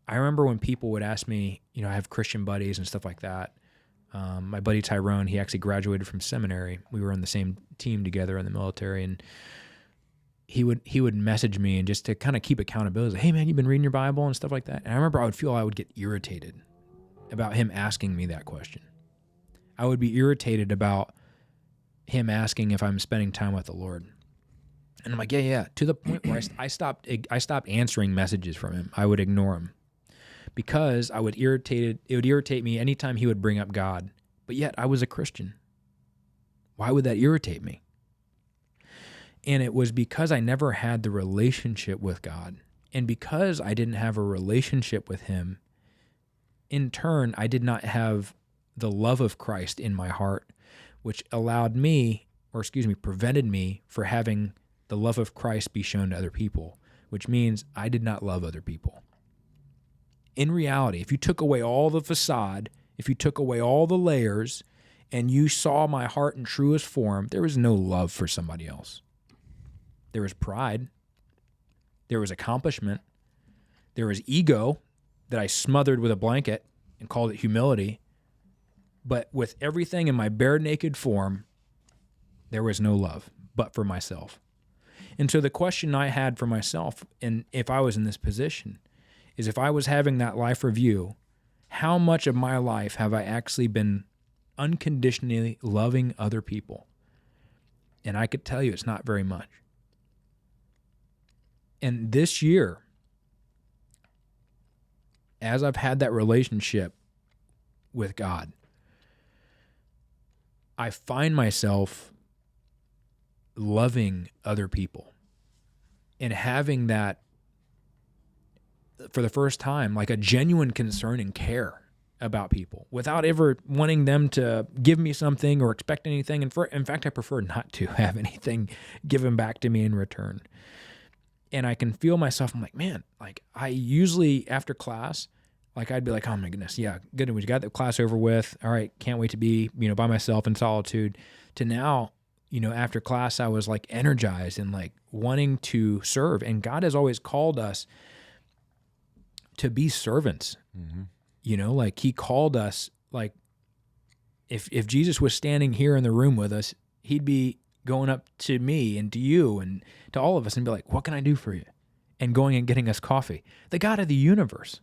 I remember when people would ask me, I have Christian buddies and stuff like that. My buddy Tyrone, he actually graduated from seminary. We were on the same team together in the military, and he would message me and just to kind of keep accountability. Like, hey man, you been reading your Bible and stuff like that? And I remember I would get irritated about him asking me that question. I would be irritated about him asking if I'm spending time with the Lord. And I'm like, yeah, to the point where I stopped answering messages from him. I would ignore him because it would irritate me anytime he would bring up God. But yet I was a Christian. Why would that irritate me? And it was because I never had the relationship with God. And because I didn't have a relationship with him, in turn, I did not have the love of Christ in my heart, which prevented me from having the love of Christ be shown to other people, which means I did not love other people. In reality, if you took away all the facade, if you took away all the layers, and you saw my heart in truest form, there was no love for somebody else. There was pride. There was accomplishment. There was ego that I smothered with a blanket and called it humility. But with everything in my bare naked form, there was no love but for myself. And so the question I had for myself, and if I was in this position, is if I was having that life review, how much of my life have I actually been unconditionally loving other people? And I could tell you it's not very much. And this year, as I've had that relationship with God, I find myself loving other people and having that, for the first time, like a genuine concern and care about people without ever wanting them to give me something or expect anything. And in fact, I prefer not to have anything given back to me in return. And I can feel myself, I'm like, man, like I usually after class, like I'd be like, oh my goodness, yeah, good. We got the class over with. All right, can't wait to be, by myself in solitude. To now, after class, I was like energized and like wanting to serve. And God has always called us to be servants. Mm-hmm. Like he called us, like if Jesus was standing here in the room with us, he'd be going up to me and to you and to all of us and be like, what can I do for you? And going and getting us coffee. The God of the universe,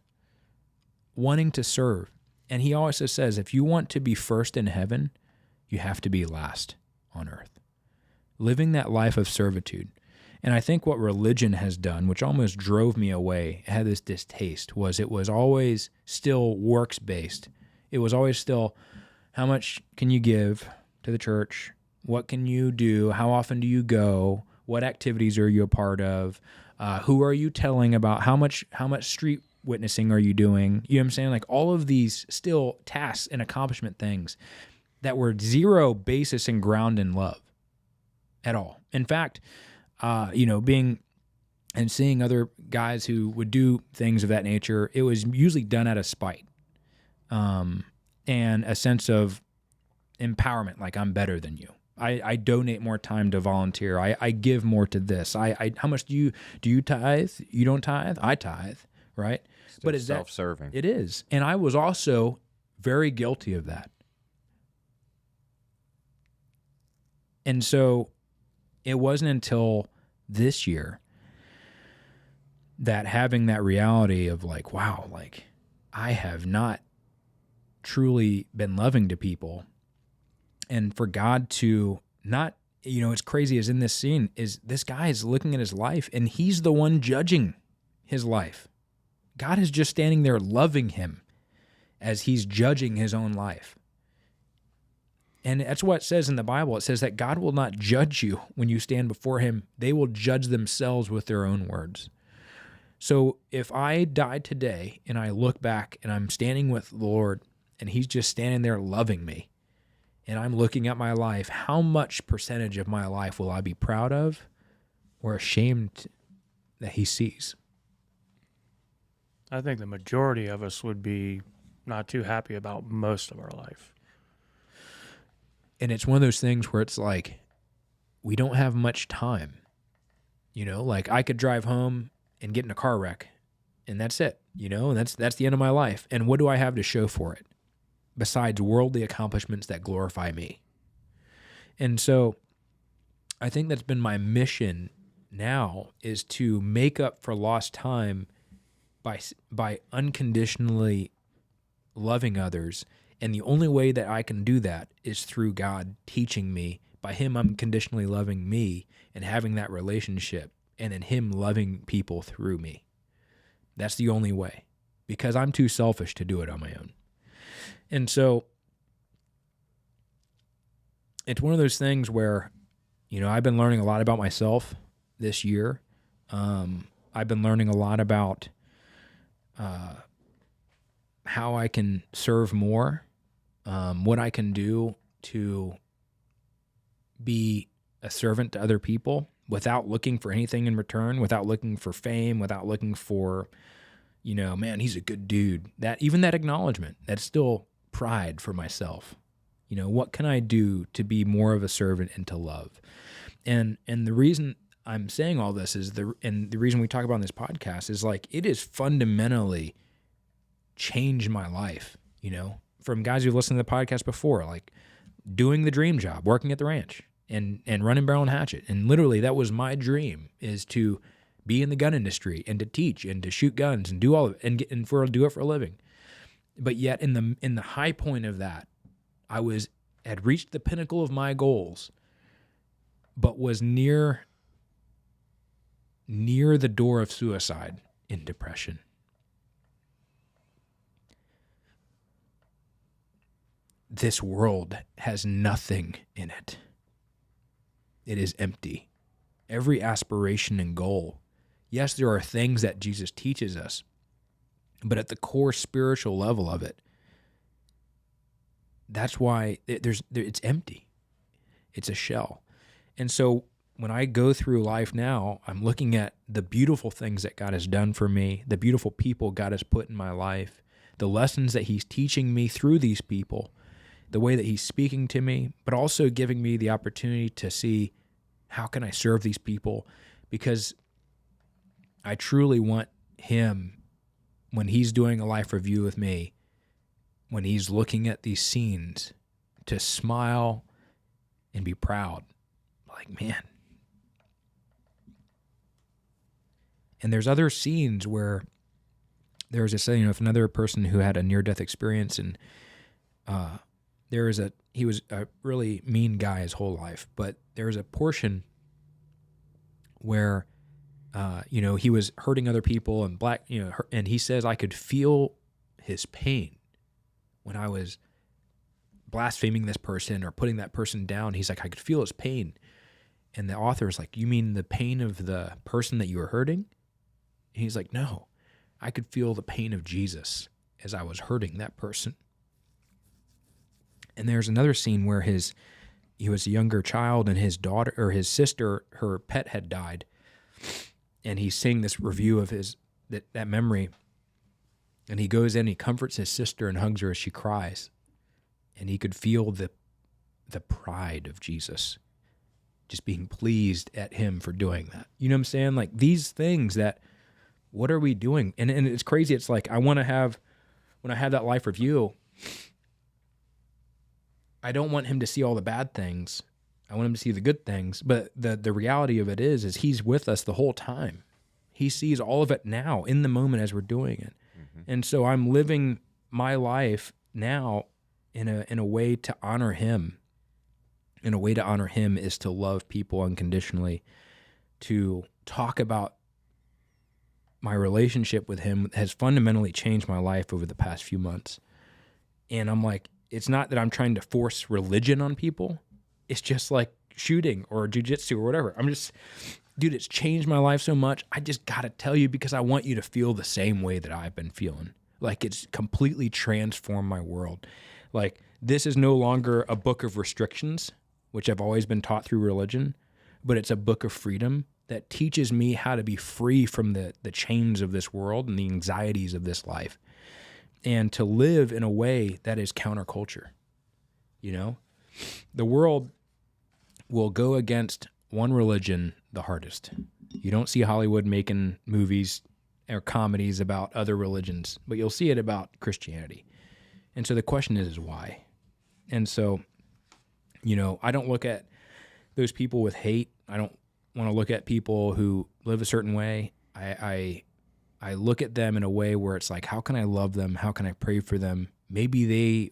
wanting to serve. And he always says, if you want to be first in heaven, you have to be last on earth. Living that life of servitude. And I think what religion has done, which almost drove me away, had this distaste, was it was always still works-based. It was always still, how much can you give to the church? What can you do? How often do you go? What activities are you a part of? Who are you telling about? How much street witnessing are you doing? You know what I'm saying? Like all of these still tasks and accomplishment things that were zero basis and ground in love at all. In fact, being and seeing other guys who would do things of that nature, it was usually done out of spite and a sense of empowerment, like I'm better than you. I donate more time to volunteer. I give more to this. How much do you tithe? You don't tithe? I tithe, right? But it's self-serving. It is. And I was also very guilty of that. And so it wasn't until this year that having that reality of like, wow, like I have not truly been loving to people. And for God to not, it's crazy as in this scene is this guy is looking at his life and he's the one judging his life. God is just standing there loving him as he's judging his own life. And that's what it says in the Bible. It says that God will not judge you when you stand before him. They will judge themselves with their own words. So if I die today and I look back and I'm standing with the Lord and he's just standing there loving me and I'm looking at my life, how much percentage of my life will I be proud of or ashamed that he sees? I think the majority of us would be not too happy about most of our life. And it's one of those things where it's like, we don't have much time. Like I could drive home and get in a car wreck and that's it, and that's the end of my life. And what do I have to show for it besides worldly accomplishments that glorify me? And so I think that's been my mission now, is to make up for lost time by unconditionally loving others. And the only way that I can do that is through God teaching me, by him unconditionally loving me and having that relationship, and then him loving people through me. That's the only way, because I'm too selfish to do it on my own. And so it's one of those things where, I've been learning a lot about myself this year. I've been learning a lot about how I can serve more, what I can do to be a servant to other people without looking for anything in return, without looking for fame, without looking for, man, he's a good dude. Even that acknowledgement, that's still pride for myself. What can I do to be more of a servant and to love? And the reason I'm saying all this is the reason we talk about on this podcast is like, it has fundamentally changed my life, from guys who've listened to the podcast before, like doing the dream job, working at the ranch and running Barrel Hatchet. And literally that was my dream, is to be in the gun industry and to teach and to shoot guns and do all of it and do it for a living. But yet in the high point of that, I had reached the pinnacle of my goals, but was near the door of suicide in depression. This world has nothing in it. It is empty. Every aspiration and goal. Yes, there are things that Jesus teaches us, but at the core spiritual level of it, that's why it's empty. It's a shell. And so when I go through life now, I'm looking at the beautiful things that God has done for me, the beautiful people God has put in my life, the lessons that he's teaching me through these people, the way that he's speaking to me, but also giving me the opportunity to see how can I serve these people, because I truly want him, when he's doing a life review with me, when he's looking at these scenes, to smile and be proud. Like, man. And there's other scenes where there's if another person who had a near-death experience, and he was a really mean guy his whole life, but there was a portion where, he was hurting other people and and he says, I could feel his pain when I was blaspheming this person or putting that person down. He's like, I could feel his pain. And the author is like, you mean the pain of the person that you were hurting? And he's like, no, I could feel the pain of Jesus as I was hurting that person. And there's another scene where he was a younger child and his daughter or his sister, her pet had died. And he's seeing this review of that memory. And he goes in, he comforts his sister and hugs her as she cries. And he could feel the pride of Jesus, just being pleased at him for doing that. You know what I'm saying? Like these things that, what are we doing? And it's crazy. It's like, when I have that life review, I don't want him to see all the bad things. I want him to see the good things. But the reality of it is he's with us the whole time. He sees all of it now in the moment as we're doing it. Mm-hmm. And so I'm living my life now in a way to honor him. And a way to honor him is to love people unconditionally, to talk about my relationship with him has fundamentally changed my life over the past few months. And I'm like, it's not that I'm trying to force religion on people. It's just like shooting or jujitsu or whatever. Dude, it's changed my life so much. I just got to tell you because I want you to feel the same way that I've been feeling. Like it's completely transformed my world. Like this is no longer a book of restrictions, which I've always been taught through religion, but it's a book of freedom that teaches me how to be free from the chains of this world and the anxieties of this life and to live in a way that is counterculture. The world will go against one religion the hardest. You don't see Hollywood making movies or comedies about other religions, but you'll see it about Christianity. And so the question is why? And so, I don't look at those people with hate. I don't want to look at people who live a certain way. I look at them in a way where it's like, how can I love them? How can I pray for them? Maybe they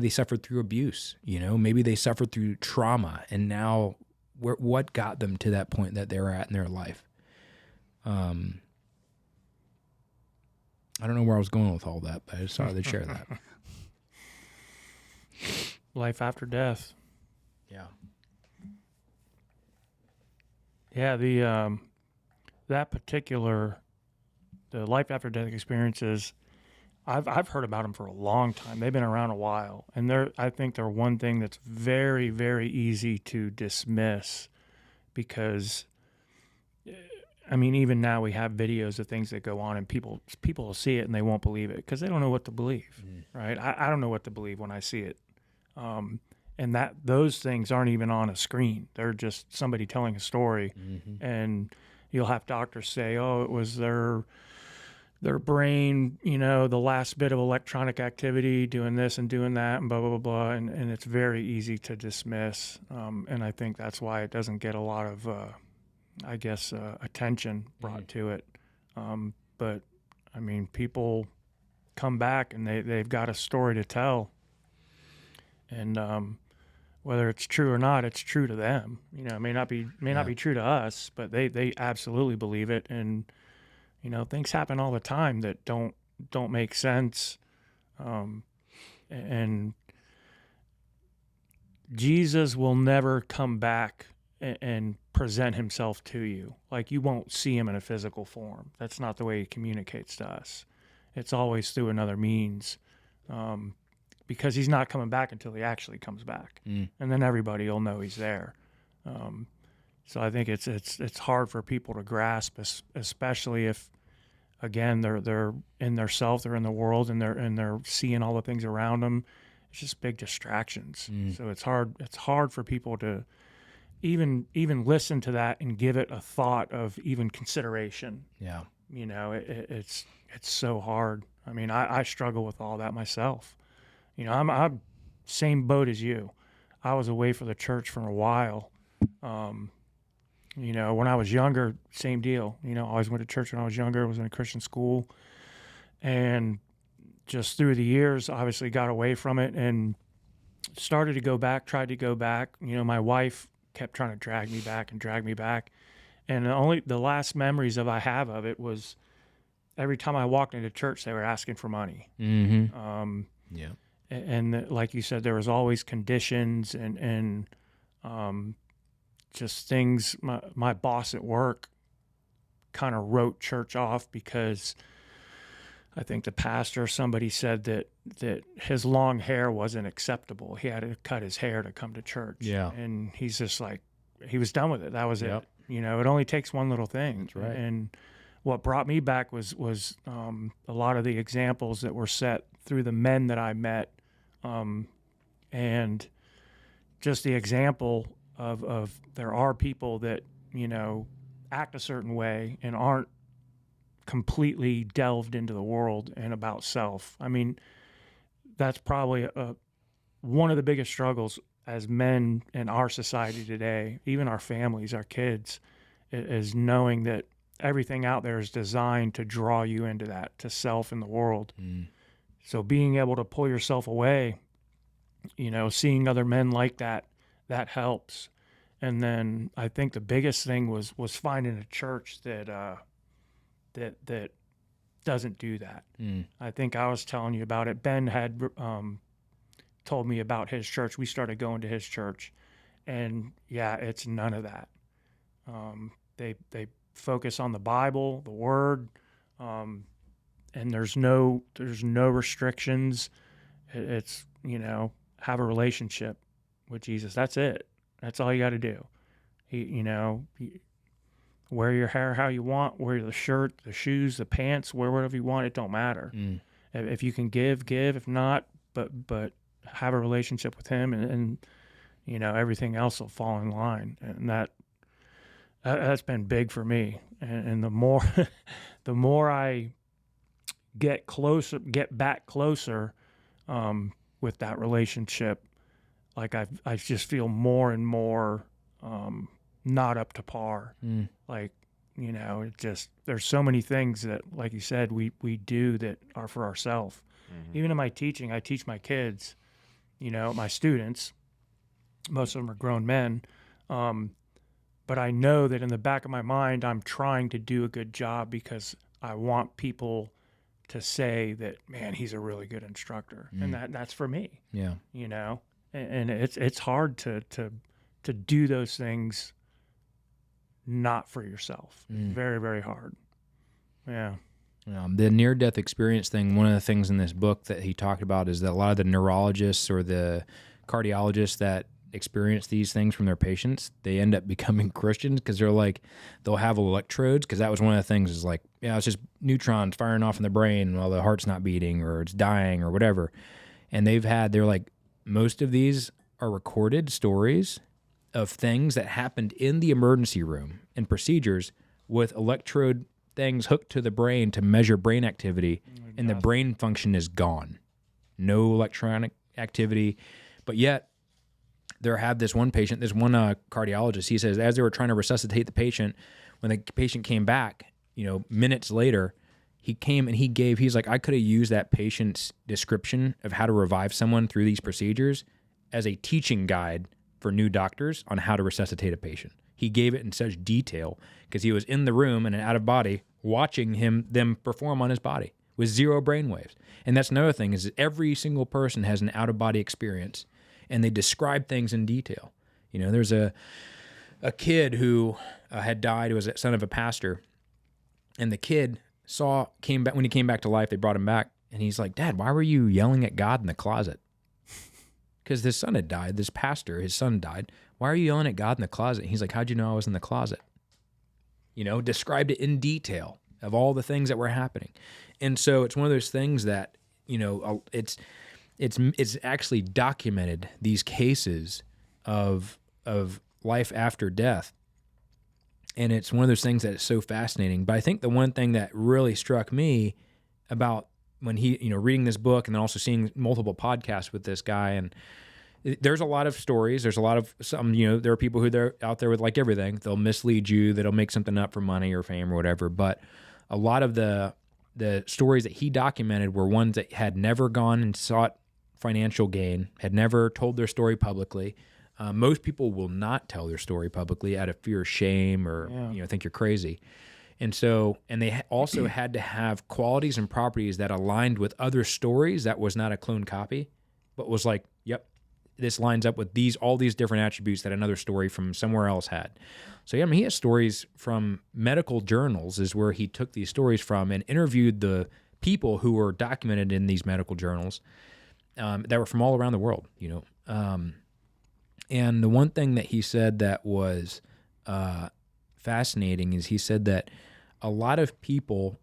suffered through abuse, maybe they suffered through trauma. And now what got them to that point that they're at in their life? I don't know where I was going with all that, but I just thought I'd share that. Life after death. Yeah. Yeah, the life after death experiences, I've heard about them for a long time. They've been around a while, and I think they're one thing that's very, very easy to dismiss because, even now we have videos of things that go on, and people will see it and they won't believe it because they don't know what to believe, right? I don't know what to believe when I see it. And those things aren't even on a screen. They're just somebody telling a story, and you'll have doctors say, "Oh, it was their brain, the last bit of electronic activity, doing this and doing that, and blah blah blah blah." And it's very easy to dismiss. And I think that's why it doesn't get a lot of, attention brought to it. But people come back and they've got a story to tell, and whether it's true or not, it's true to them. It may not be true to us, but they absolutely believe it. And things happen all the time that don't make sense. And Jesus will never come back and present himself to you. Like, you won't see him in a physical form. That's not the way he communicates to us. It's always through another means. Because he's not coming back until he actually comes back, and then everybody will know he's there. So I think it's hard for people to grasp, especially if, again, they're in their self, they're in the world, and they're seeing all the things around them. It's just big distractions. So it's hard for people to even listen to that and give it a thought of even consideration. Yeah, it's so hard. I struggle with all that myself. I'm same boat as you. I was away from the church for a while. When I was younger, same deal. I always went to church when I was younger. I was in a Christian school. And just through the years, obviously got away from it and started to go back, tried to go back. My wife kept trying to drag me back and drag me back. And the last memories I have of it was every time I walked into church, they were asking for money. Mm-hmm. Yeah. And like you said, there was always conditions and just things. My boss at work kind of wrote church off because I think the pastor, somebody said that his long hair wasn't acceptable. He had to cut his hair to come to church. Yeah. And he's just like, he was done with it. That was Yep. it. You know, it only takes one little thing. That's right. And what brought me back was a lot of the examples that were set through the men that I met, and just the example of there are people that, you know, act a certain way and aren't completely delved into the world and about self. I mean, that's probably one of the biggest struggles as men in our society today, even our families, our kids, is knowing that everything out there is designed to draw you into that, to self in the world. So being able to pull yourself away, you know, seeing other men like that helps. And then I think the biggest thing was finding a church that doesn't do that. I think I was telling you about it. Ben had told me about his church. We started going to his church, and yeah, it's none of that. They focus on the Bible, the Word, and there's no restrictions. It's, you know, have a relationship with Jesus. That's it. That's all you got to do. Wear your hair how you want, wear the shirt, the shoes, the pants, wear whatever you want. It don't matter. If you can give. If not, but have a relationship with him, and you know, everything else will fall in line. And that's been big for me. And the more I get back closer with that relationship, like I just feel more and more not up to par. Like, you know, it just, there's so many things that, like you said, we do that are for ourselves. Even in my teaching, I teach my kids, you know, my students, most of them are grown men, but I know that in the back of my mind, I'm trying to do a good job because I want people to say that, man, he's a really good instructor. And that's for me. Yeah. You know, and it's hard to do those things not for yourself. Very, very hard. Yeah. The near-death experience thing, one of the things in this book that he talked about is that a lot of the neurologists or the cardiologists that experience these things from their patients, they end up becoming Christians because they're like, they'll have electrodes, because that was one of the things is like, yeah, it's just neutrons firing off in the brain while the heart's not beating or it's dying or whatever. And they're like, most of these are recorded stories of things that happened in the emergency room and procedures with electrode things hooked to the brain to measure brain activity, and the brain function is gone. No electronic activity. But yet, there had this one patient, this one cardiologist, he says, as they were trying to resuscitate the patient, when the patient came back, you know, minutes later, he came and he's like, I could have used that patient's description of how to revive someone through these procedures as a teaching guide for new doctors on how to resuscitate a patient. He gave it in such detail because he was in the room and out of body watching them perform on his body with zero brainwaves. And that's another thing, is that every single person has an out-of-body experience, and they describe things in detail. You know, there's a kid who had died, who was a son of a pastor, and the kid when he came back to life, they brought him back, and he's like, Dad, why were you yelling at God in the closet? Because his son had died, this pastor, his son died. Why are you yelling at God in the closet? And he's like, how'd you know I was in the closet? You know, described it in detail of all the things that were happening. And so it's one of those things that, you know, it's actually documented, these cases of life after death. And it's one of those things that is so fascinating. But I think the one thing that really struck me about when he, you know, reading this book and then also seeing multiple podcasts with this guy, and there's a lot of stories. There's a lot of you know, there are people who they're out there with like everything. They'll mislead you. They'll make something up for money or fame or whatever. But a lot of the stories that he documented were ones that had never gone and sought financial gain, had never told their story publicly, Most people will not tell their story publicly out of fear of shame or think you're crazy. And so, and they also had to have qualities and properties that aligned with other stories that was not a clone copy, but was like, yep, this lines up with all these different attributes that another story from somewhere else had. So, yeah, I mean, he has stories from medical journals is where he took these stories from and interviewed the people who were documented in these medical journals that were from all around the world, and the one thing that he said that was fascinating is he said that a lot of people,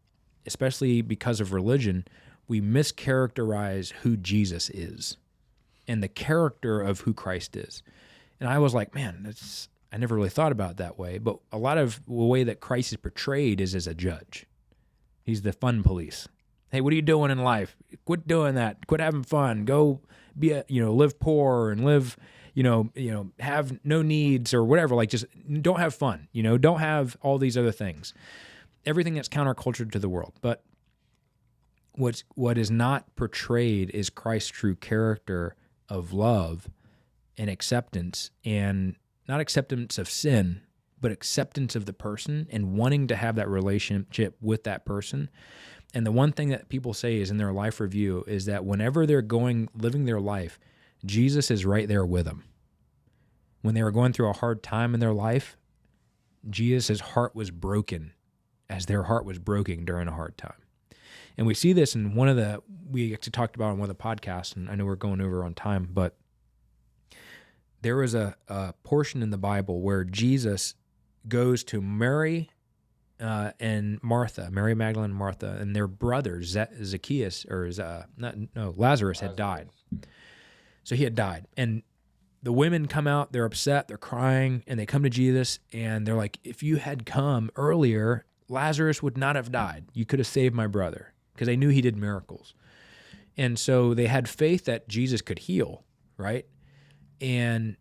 especially because of religion, we mischaracterize who Jesus is and the character of who Christ is. And I was like, man, I never really thought about it that way. But a lot of the way that Christ is portrayed is as a judge. He's the fun police. Hey, what are you doing in life? Quit doing that. Quit having fun. Go live poor and live, have no needs or whatever. Like, just don't have fun. Don't have all these other things. Everything that's counterculture to the world. But what is not portrayed is Christ's true character of love and acceptance, and not acceptance of sin, but acceptance of the person and wanting to have that relationship with that person. And the one thing that people say is in their life review is that whenever they're living their life, Jesus is right there with them. When they were going through a hard time in their life, Jesus' heart was broken as their heart was broken during a hard time. And we see this in we actually talked about on one of the podcasts, and I know we're going over on time, but there was a portion in the Bible where Jesus goes to Mary and Martha, Mary Magdalene and Martha, and their brother Lazarus had died. So he had died. And the women come out, they're upset, they're crying, and they come to Jesus, and they're like, if you had come earlier, Lazarus would not have died. You could have saved my brother, because they knew he did miracles. And so they had faith that Jesus could heal, right? And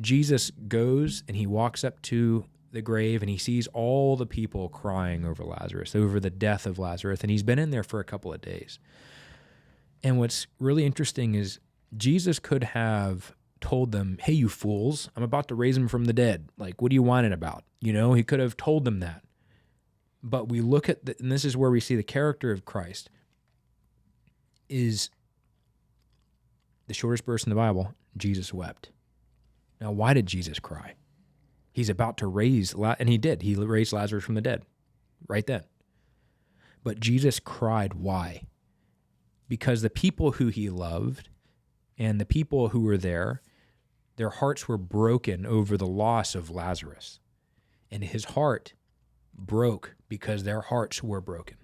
Jesus goes and he walks up to the grave and he sees all the people crying over Lazarus, over the death of Lazarus, and he's been in there for a couple of days. And what's really interesting is Jesus could have told them, hey, you fools, I'm about to raise him from the dead. Like, what are you whining about? He could have told them that. But we look at, and this is where we see the character of Christ, is the shortest verse in the Bible, Jesus wept. Now, why did Jesus cry? He's about to raise, and he did. He raised Lazarus from the dead right then. But Jesus cried. Why? Because the people who he loved and the people who were there, their hearts were broken over the loss of Lazarus. And his heart broke because their hearts were broken.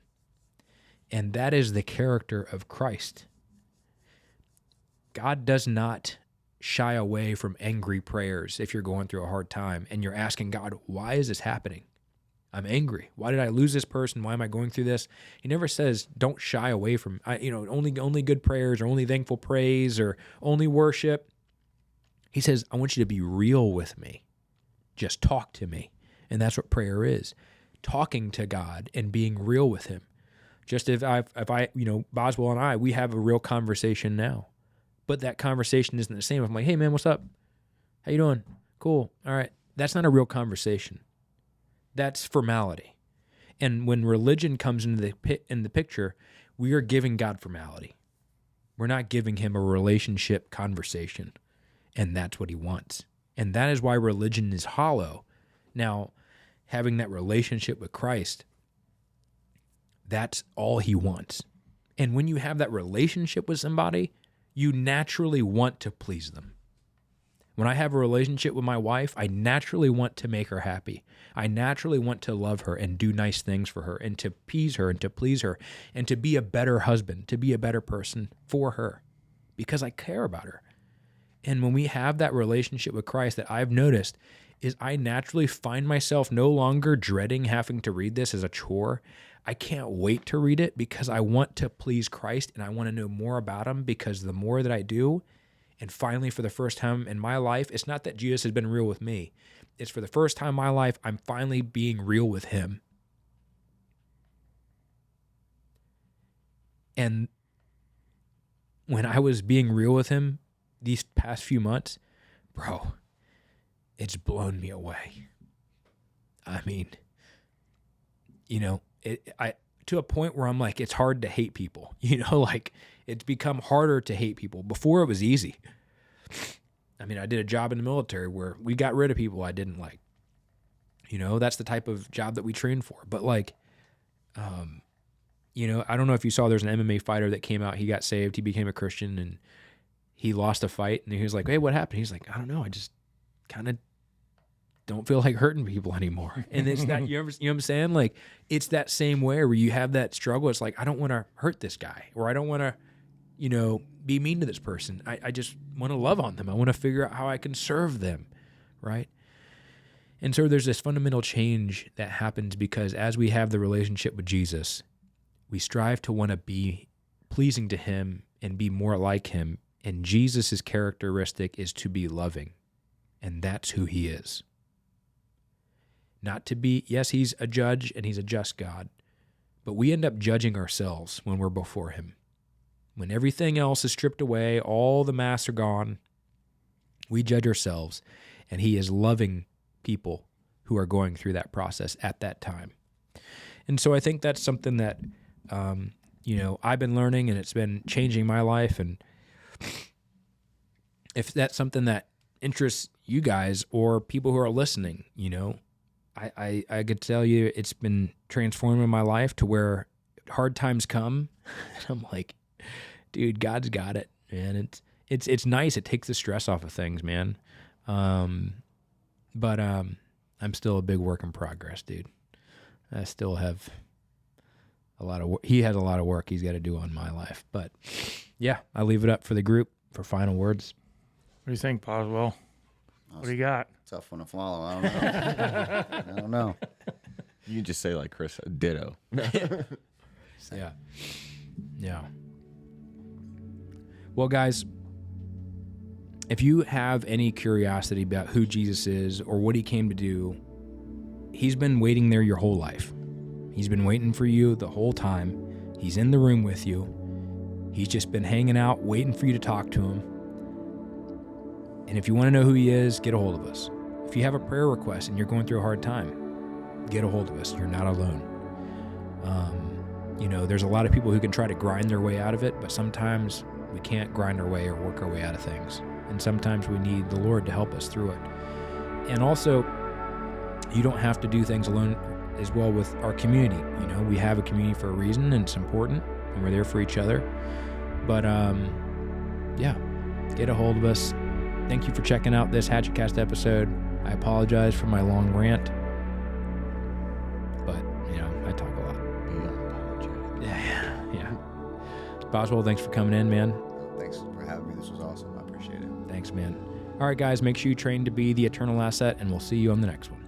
And that is the character of Christ. God does not shy away from angry prayers if you're going through a hard time and you're asking God, why is this happening? I'm angry. Why did I lose this person? Why am I going through this? He never says, don't shy away from, only good prayers or only thankful praise or only worship. He says, I want you to be real with me. Just talk to me. And that's what prayer is. Talking to God and being real with him. Just if I, Boswell and I, we have a real conversation now. But that conversation isn't the same. I'm like, hey, man, what's up? How you doing? Cool. All right. That's not a real conversation. That's formality. And when religion comes into the picture, we are giving God formality. We're not giving him a relationship conversation. And that's what he wants. And that is why religion is hollow. Now, having that relationship with Christ, that's all he wants. And when you have that relationship with somebody, you naturally want to please them. When I have a relationship with my wife, I naturally want to make her happy. I naturally want to love her and do nice things for her and to appease her and to please her and to be a better husband, to be a better person for her because I care about her. And when we have that relationship with Christ, that I've noticed is I naturally find myself no longer dreading having to read this as a chore. I can't wait to read it because I want to please Christ and I want to know more about him, because the more that I do, and finally for the first time in my life, it's not that Jesus has been real with me. It's for the first time in my life, I'm finally being real with him. And when I was being real with him these past few months, bro, it's blown me away. I mean, you know, to a point where I'm like, it's hard to hate people, you know, like it's become harder to hate people. Before it was easy. I mean, I did a job in the military where we got rid of people I didn't like. You know, that's the type of job that we train for. But like, you know, I don't know if you saw, there's an MMA fighter that came out, he got saved, he became a Christian, and he lost a fight, and he was like, hey, what happened? He's like, I don't know, I just kind of don't feel like hurting people anymore. And it's that, you know what I'm saying? Like, it's that same way where you have that struggle. It's like, I don't want to hurt this guy, or I don't want to, you know, be mean to this person. I just want to love on them. I want to figure out how I can serve them, right? And so there's this fundamental change that happens because as we have the relationship with Jesus, we strive to want to be pleasing to him and be more like him. And Jesus' characteristic is to be loving. And that's who he is. Not to be, yes, he's a judge and he's a just God, but we end up judging ourselves when we're before him. When everything else is stripped away, all the masks are gone, we judge ourselves, and he is loving people who are going through that process at that time. And so I think that's something that, you know, I've been learning, and it's been changing my life. And if that's something that interests you guys or people who are listening, you know, I could tell you it's been transforming my life to where hard times come, and I'm like, dude, God's got it, man. It's nice. It takes the stress off of things, man. But I'm still a big work in progress, dude. I still have a lot of work. He has a lot of work he's got to do on my life. But yeah, I leave it up for the group for final words. What do you think, Boswell? What do you got? Tough one to follow. I don't know. I don't know. You can just say like Chris, ditto. Yeah. Yeah. Well, guys, if you have any curiosity about who Jesus is or what he came to do, he's been waiting there your whole life. He's been waiting for you the whole time. He's in the room with you. He's just been hanging out, waiting for you to talk to him. And if you want to know who he is, get a hold of us. If you have a prayer request and you're going through a hard time, get a hold of us. You're not alone. You know, there's a lot of people who can try to grind their way out of it, but sometimes we can't grind our way or work our way out of things. And sometimes we need the Lord to help us through it. And also, you don't have to do things alone as well with our community. You know, we have a community for a reason, and it's important, and we're there for each other. But, yeah, get a hold of us. Thank you for checking out this HatchetCast episode. I apologize for my long rant, but, you know, I talk a lot. Yeah. Boswell, thanks for coming in, man. Thanks for having me. This was awesome. I appreciate it. Thanks, man. All right, guys, make sure you train to be the eternal asset, and we'll see you on the next one.